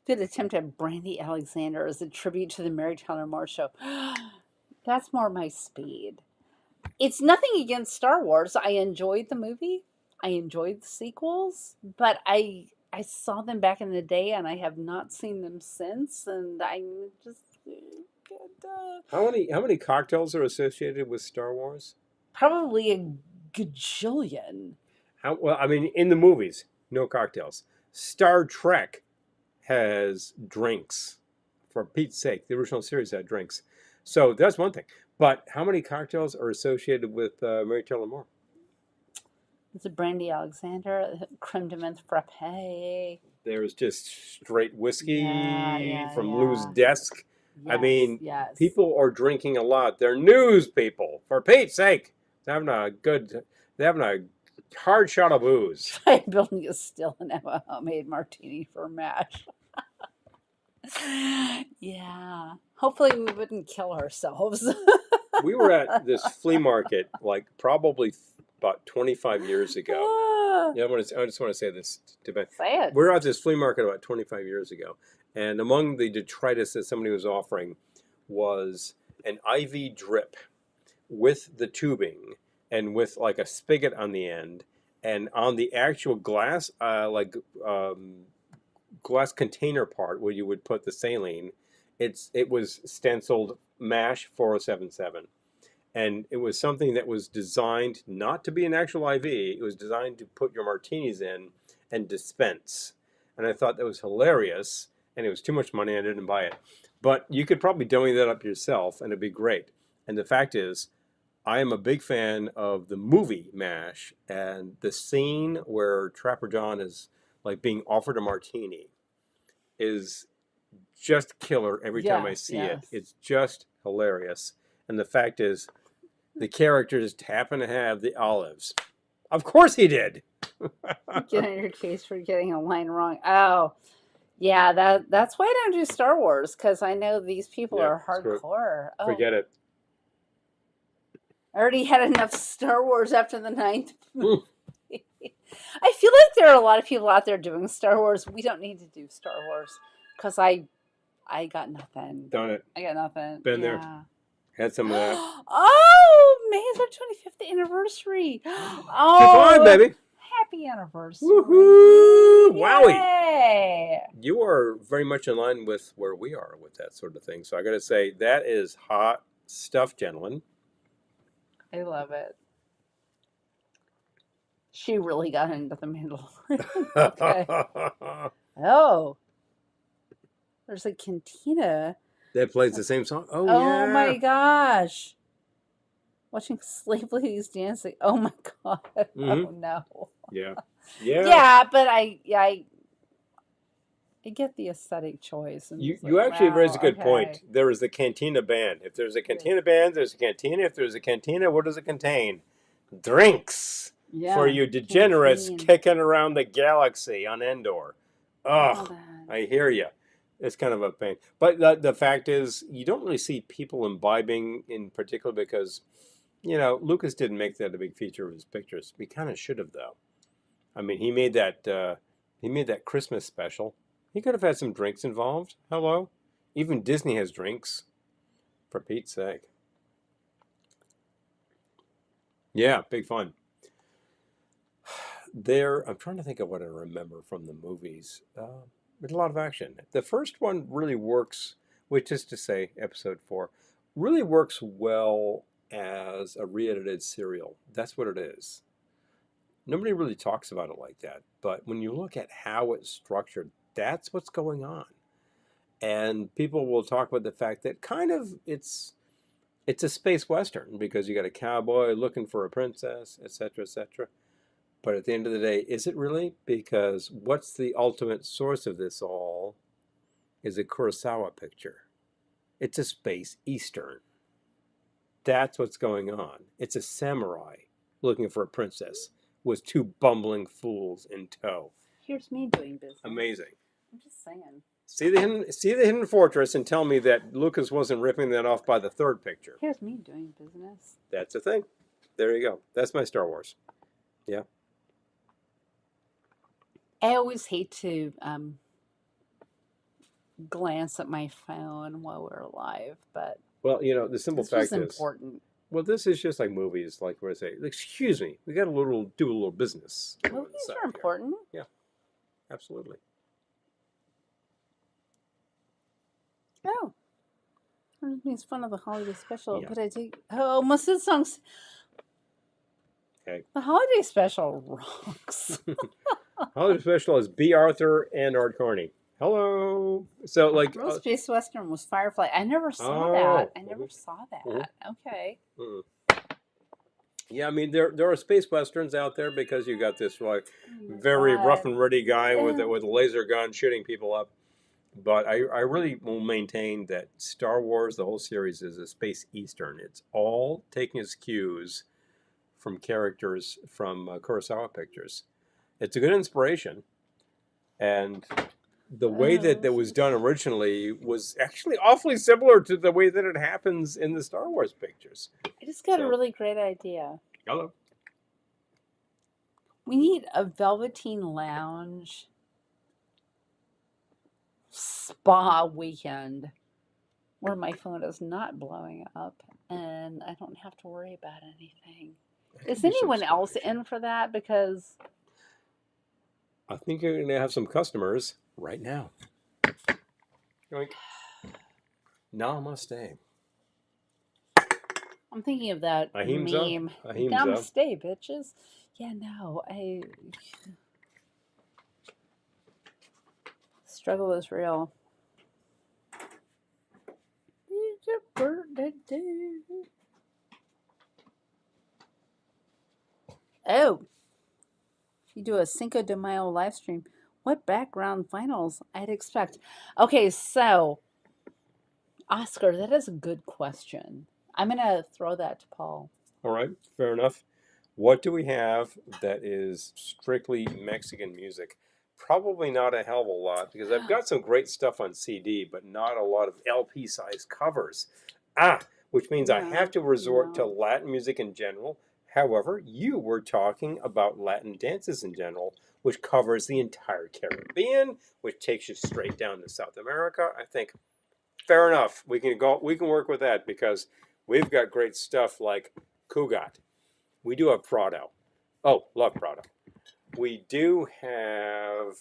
Good attempt at Brandy Alexander as a tribute to the Mary Tyler Moore Show. That's more my speed. It's nothing against Star Wars. I enjoyed the movie. I enjoyed the sequels, but I saw them back in the day, and I have not seen them since. And I'm just How many cocktails are associated with Star Wars? Probably a gajillion. Well, I mean, in the movies, no cocktails. Star Trek has drinks. For Pete's sake, the original series had drinks. So that's one thing. But how many cocktails are associated with Mary Tyler Moore? It's a Brandy Alexander, creme de menthe frappe. There's just straight whiskey from Lou's desk. Yes, I mean, people are drinking a lot. They're news people. For Pete's sake, they're having a hard shot of booze. I'm building a still and have a homemade martini for MASH. Yeah. Hopefully we wouldn't kill ourselves. We were at this flea market probably about 25 years ago. Yeah, I just want to say this to Ben. Say it. We were at this flea market about 25 years ago, and among the detritus that somebody was offering was an IV drip with the tubing and with a spigot on the end, and on the actual glass, glass container part where you would put the saline, it was stenciled MASH 4077. And it was something that was designed not to be an actual IV. It was designed to put your martinis in and dispense. And I thought that was hilarious, and it was too much money. I didn't buy it. But you could probably dummy that up yourself, and it'd be great. And the fact is, I am a big fan of the movie MASH, and the scene where Trapper John is being offered a martini is just killer every time I see it. It's just hilarious. And the fact is, the characters happen to have the olives. Of course he did. Get on your case for getting a line wrong. Oh, yeah, that's why I don't do Star Wars, because I know these people are hardcore. Oh. Forget it. I already had enough Star Wars after the 9th movie. I feel like there are a lot of people out there doing Star Wars. We don't need to do Star Wars, because I got nothing. Done it. I got nothing. Been there. Had some of that. Oh, May is our 25th anniversary. Oh, good baby. Happy anniversary. Woohoo! Wowie. Yay. You are very much in line with where we are with that sort of thing. So I got to say, that is hot stuff, gentlemen. I love it. She really got into the Mandalorian. Okay. Oh. There's a cantina. That plays the same song? Oh, yeah. Oh, my gosh. Watching slave ladies dancing. Oh, my God. Mm-hmm. Oh, no. Yeah. Yeah. Yeah, but I get the aesthetic choice. And You actually raised a good okay. point. There is the cantina band. If there's a cantina band, there's a cantina. If there's a cantina, what does it contain? Drinks for you degenerates kicking around the galaxy on Endor. Ugh, I hear you. It's kind of a pain. But the fact is, you don't really see people imbibing in particular because, Lucas didn't make that a big feature of his pictures. He kind of should have, though. I mean, he made that Christmas special. He could have had some drinks involved. Hello? Even Disney has drinks. For Pete's sake. Yeah, big fun. I'm trying to think of what I remember from the movies. There's a lot of action. The first one really works, which is to say, episode 4, really works well as a re-edited serial. That's what it is. Nobody really talks about it like that. But when you look at how it's structured, that's what's going on. And people will talk about the fact that kind of it's a space western because you got a cowboy looking for a princess, etc., etc. But at the end of the day, is it really? Because what's the ultimate source of this all is a Kurosawa picture. It's a space eastern. That's what's going on. It's a samurai looking for a princess with 2 bumbling fools in tow. Here's me doing business. Amazing. I'm just saying. See the hidden fortress and tell me that Lucas wasn't ripping that off by the 3rd picture. Here's me doing business. That's a thing. There you go. That's my Star Wars. Yeah. I always hate to glance at my phone while we're live, but well, the simple fact is important. Well, this is just like movies, like where I say, "Excuse me, we got do a little business." Movies are important. Yeah, absolutely. Oh, that makes fun of the holiday special, but I do. Oh, most of the songs. Okay. The holiday special rocks. Holiday special is B. Arthur and Art Carney. Hello. So, like, Space Western was Firefly. I never saw that. I never saw that. Okay. Yeah, I mean there are space westerns out there because you got this like very rough and ready guy with a laser gun shooting people up. But I really will maintain that Star Wars, the whole series, is a space eastern. It's all taking its cues from characters from Kurosawa pictures. It's a good inspiration, and the way that was done originally was actually awfully similar to the way that it happens in the Star Wars pictures. I just got a really great idea. Hello. We need a Velveteen Lounge spa weekend where my phone is not blowing up and I don't have to worry about anything. Is anyone else in for that? Because I think you're going to have some customers right now. Yoink. Namaste. I'm thinking of that meme. Namaste, bitches. Yeah, no, struggle is real. It's your birthday. Oh, you do a Cinco de Mayo live stream. What background finals I'd expect? Okay, so Oscar, that is a good question. I'm going to throw that to Paul. All right, fair enough. What do we have that is strictly Mexican music? Probably not a hell of a lot because I've got some great stuff on CD, but not a lot of LP-sized covers. Which means I have to resort to Latin music in general. However, you were talking about Latin dances in general, which covers the entire Caribbean, which takes you straight down to South America. I think, fair enough. We can work with that because we've got great stuff like Cugat. We do have Prado. Oh, love Prado. We do have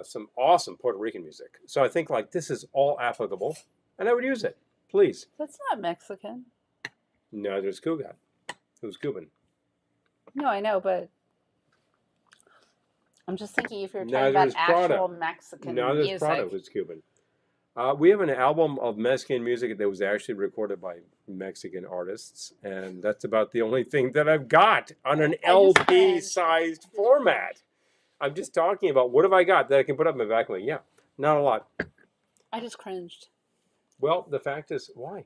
some awesome Puerto Rican music. So I think like this is all applicable, and I would use it. Please. That's not Mexican. No, there's Cugat. Who's Cuban? No, I know, but I'm just thinking if you're talking about actual Mexican music. No, there's Prado who's Cuban. We have an album of Mexican music that was actually recorded by Mexican artists, and that's about the only thing that I've got on an LP-sized format. I'm just talking about what have I got that I can put up in my back of my Not a lot. I just cringed. Well, the fact is, why?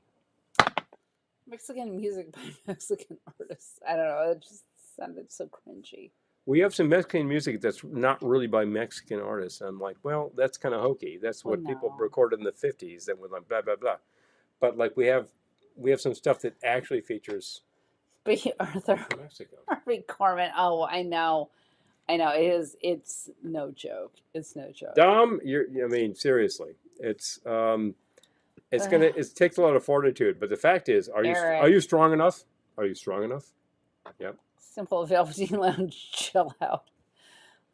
Mexican music by Mexican artists. I don't know. It just sounded so cringy. We have some Mexican music that's not really by Mexican artists. I'm like, well, that's kind of hokey. That's what people recorded in the 50s that were like blah blah blah. But like we have some stuff that actually features Mexico. Harvey Korman. Oh, I know. It's no joke. It's no joke. Dom, I mean, seriously, it takes a lot of fortitude. But the fact is, are you strong enough? Are you strong enough? Yep. Simple Velveteen Lounge, chill out.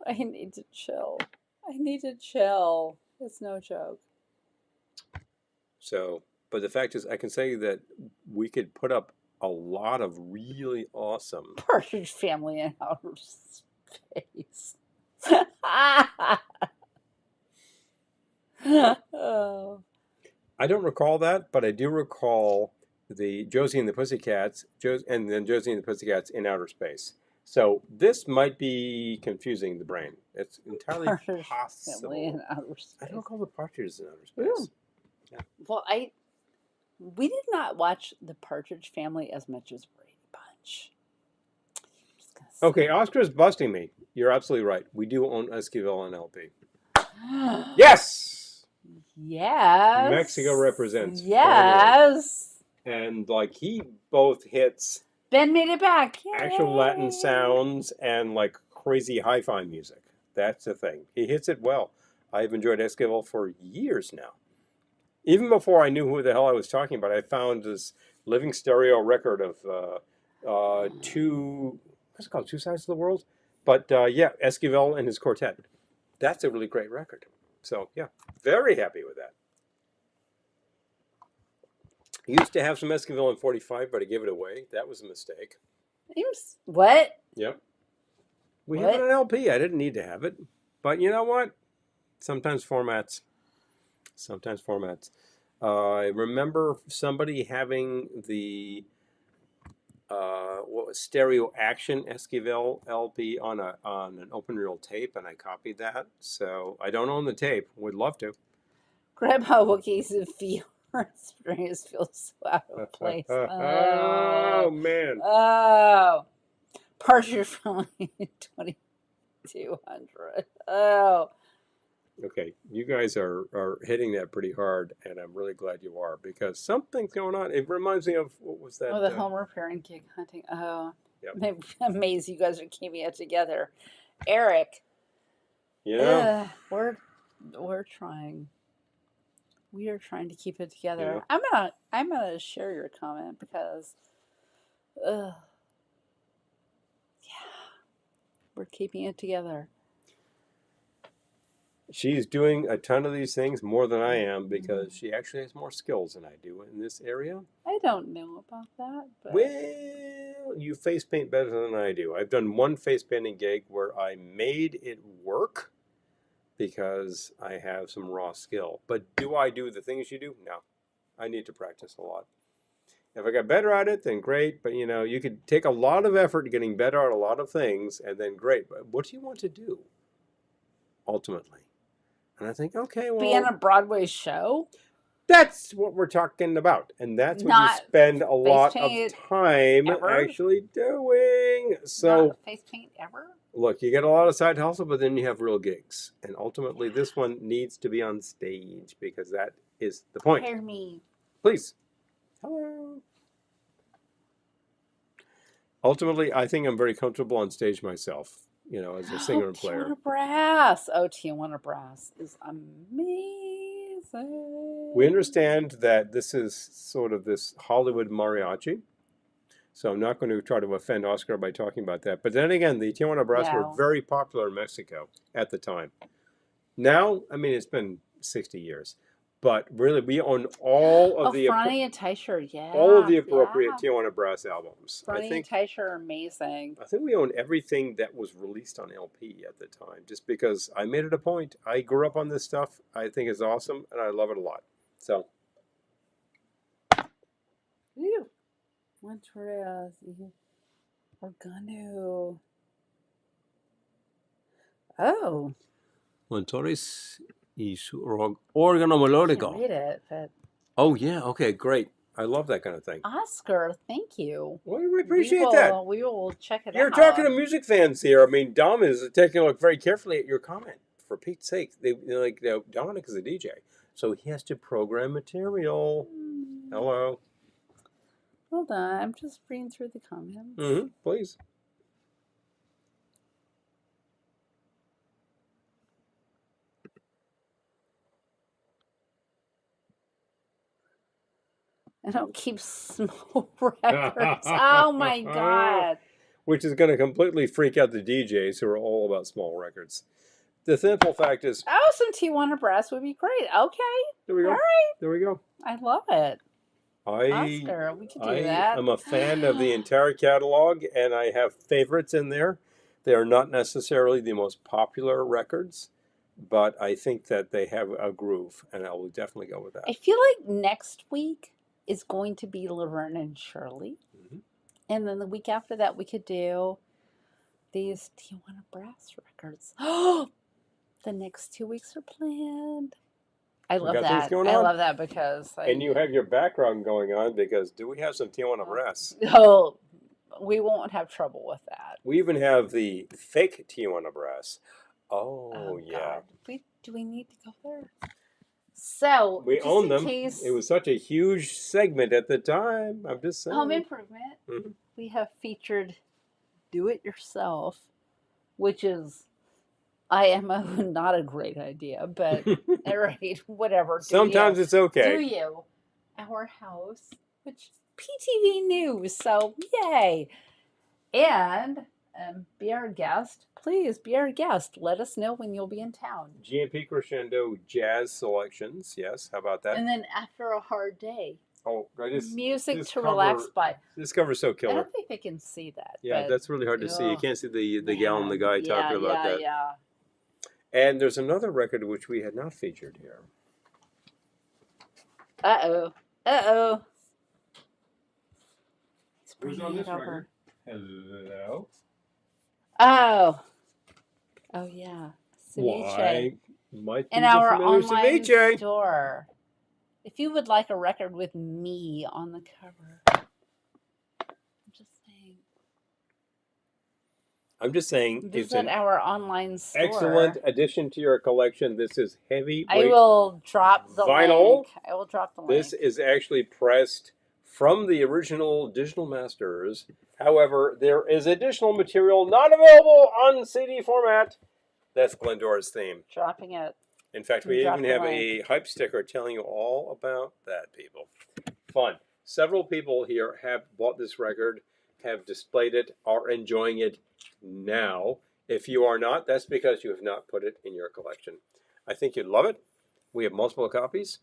I need to chill. It's no joke. So, but the fact is, I can say that we could put up a lot of really awesome Partridge Family in outer space. Oh. I don't recall that, but I do recall the Josie and the Pussycats, and then Josie and the Pussycats in outer space. So this might be confusing the brain. It's entirely possible. In outer space. I don't recall the Partridges in outer space. Yeah. Well, we did not watch the Partridge Family as much as Brady Bunch. Okay, Oscar's busting me. You're absolutely right. We do own Esquivel on LP. Yes! Yes. Mexico represents. Yes. And like he both hits. Ben made it back. Yay. Actual Latin sounds and like crazy hi-fi music. That's the thing. He hits it well. I've enjoyed Esquivel for years now. Even before I knew who the hell I was talking about, I found this living stereo record of two sides of the world. But yeah, Esquivel and his quartet. That's a really great record. So yeah, very happy with that. I used to have some Esquivel in 45, but I gave it away. That was a mistake. What? Yep. We have it on LP. I didn't need to have it. But you know what? Sometimes formats. I remember somebody having the stereo action Esquivel LP on an open reel tape, and I copied that. So I don't own the tape. Would love to. Grandpa Wookiees and Strings feels so out of place. Oh man. Oh. Partridge Family 2200. Oh. Okay, you guys are hitting that pretty hard, and I'm really glad you are, because something's going on. It reminds me of, what was that? Oh, the home repair and gig hunting. Oh, yep. I'm amazed you guys are keeping it together. Eric. Yeah. We're trying. We are trying to keep it together. Yeah. I'm gonna share your comment because, yeah, we're keeping it together. She's doing a ton of these things more than I am, because she actually has more skills than I do in this area. I don't know about that. But... Well, you face paint better than I do. I've done one face painting gig where I made it work because I have some raw skill. But do I do the things you do? No. I need to practice a lot. If I got better at it, then great. But, you know, you could take a lot of effort getting better at a lot of things, and then great. But what do you want to do, ultimately? And I think, okay, well... Be in a Broadway show? That's what we're talking about. And that's what you spend a lot of time actually doing. So, not face paint ever? Look, you get a lot of side hustle, but then you have real gigs. And ultimately, this one needs to be on stage, because that is the point. Hear me. Please. Hello. Ultimately, I think I'm very comfortable on stage myself, you know, as a singer and player. Tijuana Brass. Oh, Tijuana Brass is amazing. We understand that this is sort of this Hollywood mariachi. So I'm not going to try to offend Oscar by talking about that. But then again, the Tijuana Brass were very popular in Mexico at the time. Now, I mean, it's been 60 years. But really, we own all of the Franny and Teicher, all of the appropriate Tijuana Brass albums. Franny and Teicher are amazing. I think we own everything that was released on LP at the time, just because I made it a point. I grew up on this stuff. I think it's awesome, and I love it a lot. So. Ew. Montoya, Organo. Oh. Montores Y su órgano melódico. I can't read it, but Oh, yeah. Okay, great. I love that kind of thing. Oscar, thank you. Well, we appreciate that. We will check it out. You're talking to music fans here. I mean, Dom is taking a look very carefully at your comment. For Pete's sake, Dominic is a DJ, so he has to program material. Hello. Hold on, I'm just reading through the comments. Mm-hmm. Please. I don't keep small records. Oh my god. Which is going to completely freak out the DJs who are all about small records. The simple fact is... Oh, some Tijuana brass would be great. Okay. There we go. All right. There we go. I love it. Oscar, we could do that. I'm a fan of the entire catalog, and I have favorites in there. They are not necessarily the most popular records, but I think that they have a groove, and I will definitely go with that. I feel like next week is going to be Laverne and Shirley. Mm-hmm. And then the week after that, we could do these Tijuana brass records. Oh, the next 2 weeks are planned. I love that. I love that because... and you have your background going on because do we have some Tijuana brass? Oh, we won't have trouble with that. We even have the fake Tijuana brass. Oh yeah. God. Do we need to go there? So, we own them. Case, it was such a huge segment at the time. I'm just saying. Home improvement. Mm-hmm. We have featured Do It Yourself, which is... not a great idea, but all right, whatever. Sometimes it's okay. Do you? Our house, which PTV News, so yay. And be our guest. Please be our guest. Let us know when you'll be in town. GMP Crescendo Jazz Selections, yes. How about that? And then After a Hard Day. Oh, music to relax by. This cover's so killer. I don't think they can see that. Yeah, that's really hard to see. You can't see the gal and the guy talking about that. Yeah. And there's another record which we had not featured here. Uh-oh. Who's on this record? Hello? Oh, yeah. Ceviche. Might be in our online ceviche. store. If you would like a record with me on the cover. I'm just saying it's our online store. Excellent addition to your collection. This is heavyweight. I will drop the vinyl. Link. I will drop the link. This is actually pressed from the original digital masters. However, there is additional material not available on CD format. That's Glendora's theme. Dropping it. In fact, we even have a hype sticker telling you all about that, people. Fun. Several people here have bought this record, have displayed it, are enjoying it now. If you are not, that's because you have not put it in your collection. I think you'd love it. We have multiple copies.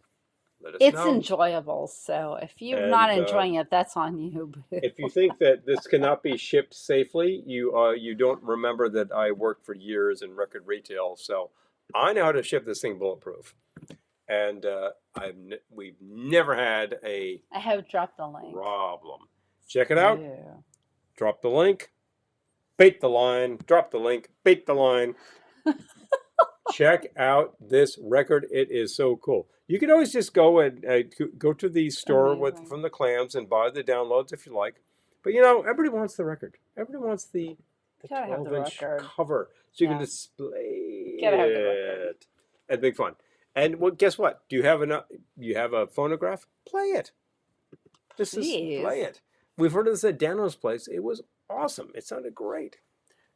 Let us know. It's enjoyable, so if you're not enjoying it, that's on you. If you think that this cannot be shipped safely, you don't remember that I worked for years in record retail, so I know how to ship this thing bulletproof. And we've never had a I have dropped the link. Problem. Check it out. Yeah. Drop the link. Bait the line. Drop the link. Bait the line. Check out this record. It is so cool. You can always just go and go to the store from the Clams and buy the downloads if you like. But everybody wants the record. Everybody wants the 12-inch cover so you can display it. And big fun. And guess what? Do you have a phonograph? Play it. Just play it. We've heard of this at Dano's place. It was awesome. It sounded great.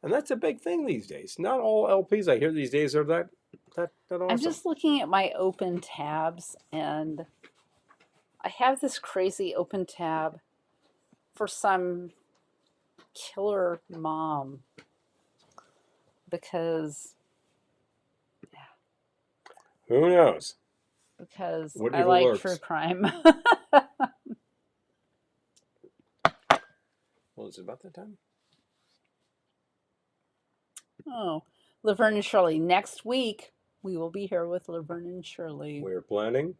And that's a big thing these days. Not all LPs I hear these days are that awesome. I'm just looking at my open tabs, and I have this crazy open tab for some killer mom. Because, who knows? Because I like true crime. Well, it's about that time. Oh, Laverne and Shirley. Next week, we will be here with Laverne and Shirley. We're planning,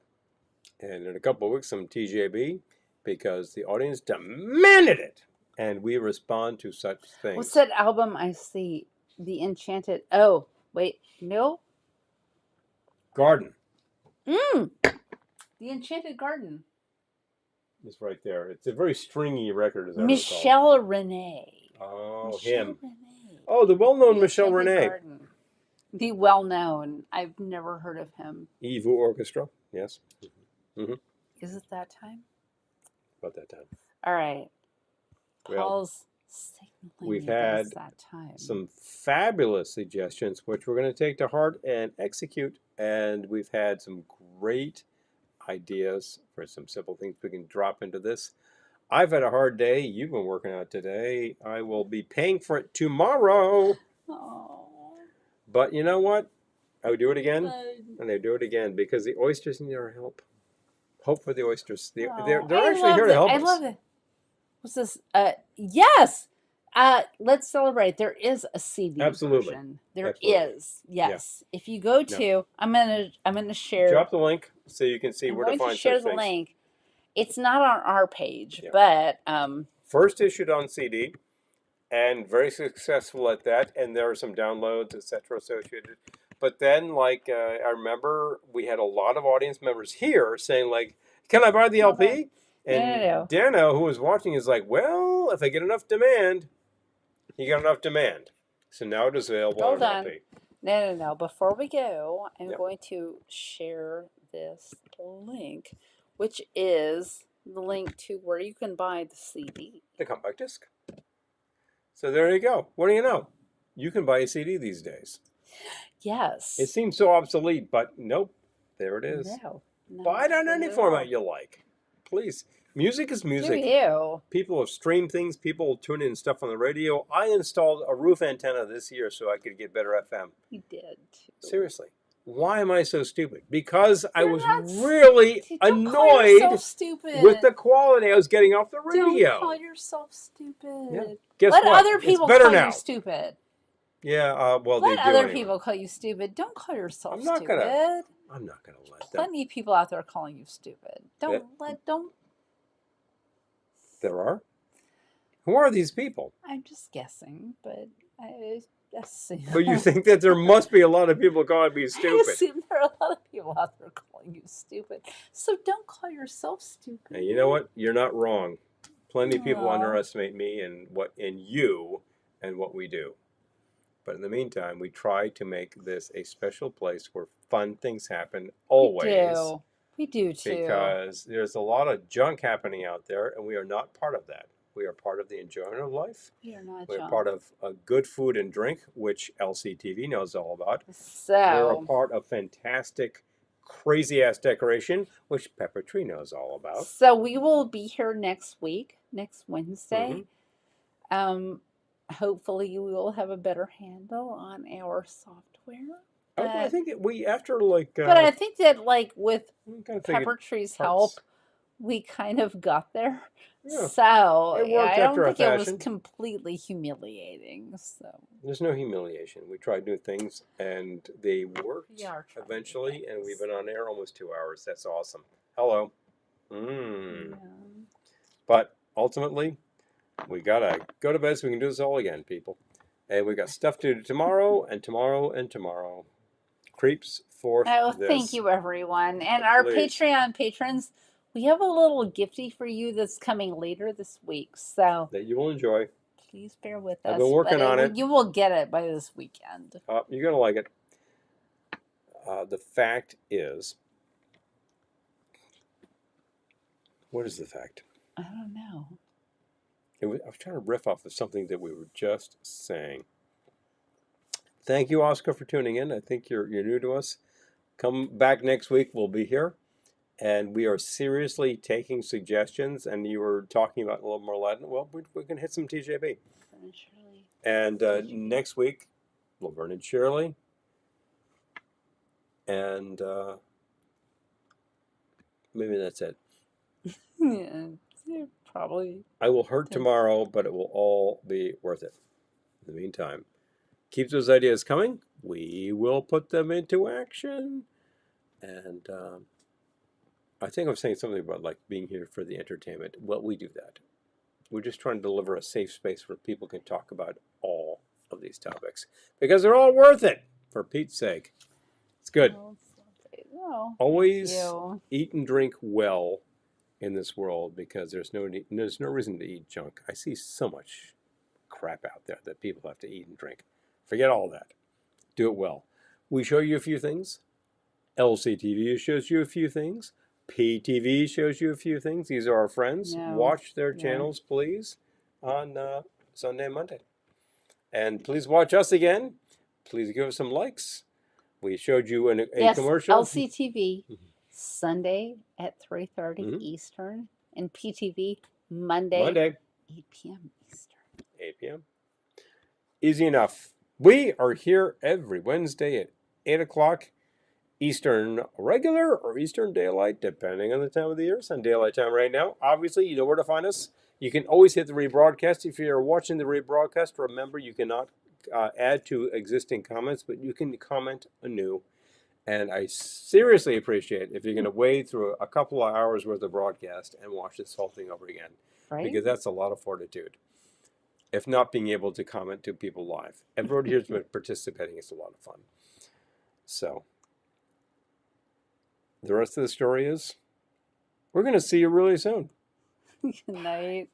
and in a couple of weeks, some TJB, because the audience demanded it, and we respond to such things. What's that album I see? The Enchanted. Oh, wait, no. Garden. The Enchanted Garden. It's right there. It's a very stringy record, as I recall. Michel Rene. Oh, Michel him. Rene. Oh, the well-known The Michel Enchanted Rene. Garden. The well-known. I've never heard of him. Evu Orchestra. Yes. Mm-hmm. Is it that time? About that time. All right. Well, Paul's signaling we've that had it's that time. some fabulous suggestions, which we're going to take to heart and execute. And we've had some great ideas for some simple things we can drop into this. I've had a hard day. You've been working out today. I will be paying for it tomorrow. Oh. But you know what? I would do it again, and I do it again because the oysters need our help. Hope for the oysters. They're actually here to help us. I love it. What's this? Yes. Let's celebrate. There is a CD version. There is. Yes. Yeah. If you go to, I'm gonna share. Drop the link so you can see where to find share such the things. link. It's not on our page, but first issued on CD, and very successful at that. And there are some downloads, etc., associated. But then, like I remember, we had a lot of audience members here saying, like, "Can I buy the LP?" And Dano, who was watching, is like, "Well, if I get enough demand, you got enough demand." So now it is available on LP. No. Before we go, I'm going to share this link, which is the link to where you can buy the CD. The compact disc. So there you go. What do you know? You can buy a CD these days. Yes. It seems so obsolete, but nope. There it is. No. Buy it on any format you like. Please. Music is music. Do you? People have streamed things. People tune in stuff on the radio. I installed a roof antenna this year so I could get better FM. You did too. Seriously. Why am I so stupid? Because I was really annoyed with the quality I was getting off the radio. Don't call yourself stupid. Yeah. Guess Let what? other people call you stupid. Yeah, well, they do. Let other people call you stupid. Don't call yourself stupid. I'm not gonna let them. Plenty of people out there calling you stupid. Don't. There are? Who are these people? I'm just guessing, but I assume. But you think that there must be a lot of people calling me stupid? I assume there are a lot of people out there calling you stupid. So don't call yourself stupid. And you know what? You're not wrong. Plenty of people underestimate me and you and what we do. But in the meantime, we try to make this a special place where fun things happen always. We do too. Because there's a lot of junk happening out there, and we are not part of that. We are part of the enjoyment of life. We are not. We're part of good food and drink, which LCTV knows all about. So we're a part of fantastic, crazy-ass decoration, which Pepper Tree knows all about. So we will be here next week, next Wednesday. Mm-hmm. Hopefully we will have a better handle on our software. I think that but I think that with Pepper Tree's help, we kind of got there. Yeah. So I don't think it was completely humiliating. So there's no humiliation. We tried new things and they worked eventually, and we've been on air almost 2 hours. That's awesome. Hello. Yeah. But ultimately, we gotta go to bed so we can do this all again, people. And we got stuff to do tomorrow and tomorrow and tomorrow. Creeps for this. Thank you, everyone. And our Patreon patrons, we have a little gifty for you that's coming later this week. So that you will enjoy. Please bear with us. I've been working on it. You will get it by this weekend. You're going to like it. The fact is, what is the fact? I don't know. I was trying to riff off of something that we were just saying. Thank you, Oscar, for tuning in. I think you're new to us. Come back next week. We'll be here. And we are seriously taking suggestions. And you were talking about a little more Latin. Well, we can hit some TJB. Laverne and Shirley. And next week, Laverne and Shirley. And maybe that's it. Yeah, probably. I will hurt tomorrow, but it will all be worth it. In the meantime, keep those ideas coming. We will put them into action. And I think I was saying something about being here for the entertainment. Well, we do that. We're just trying to deliver a safe space where people can talk about all of these topics. Because they're all worth it, for Pete's sake. It's good. Oh, always eat and drink well in this world, because there's no reason to eat junk. I see so much crap out there that people have to eat and drink. Forget all that. Do it well. We show you a few things. LCTV shows you a few things. PTV shows you a few things. These are our friends. No. Watch their channels, please, on Sunday and Monday. And please watch us again. Please give us some likes. We showed you a commercial. LCTV, Sunday at 3:30 Eastern, and PTV Monday 8 p.m. Eastern. 8 p.m. Easy enough. We are here every Wednesday at 8 o'clock Eastern regular or Eastern daylight, depending on the time of the year. It's on daylight time right now. Obviously, you know where to find us. You can always hit the rebroadcast. If you're watching the rebroadcast, remember you cannot add to existing comments, but you can comment anew. And I seriously appreciate if you're going to wade through a couple of hours worth of broadcast and watch this whole thing over again. Right? Because that's a lot of fortitude. If not being able to comment to people live. Everyone here's been participating. It's a lot of fun. So, the rest of the story is, we're going to see you really soon. Good night.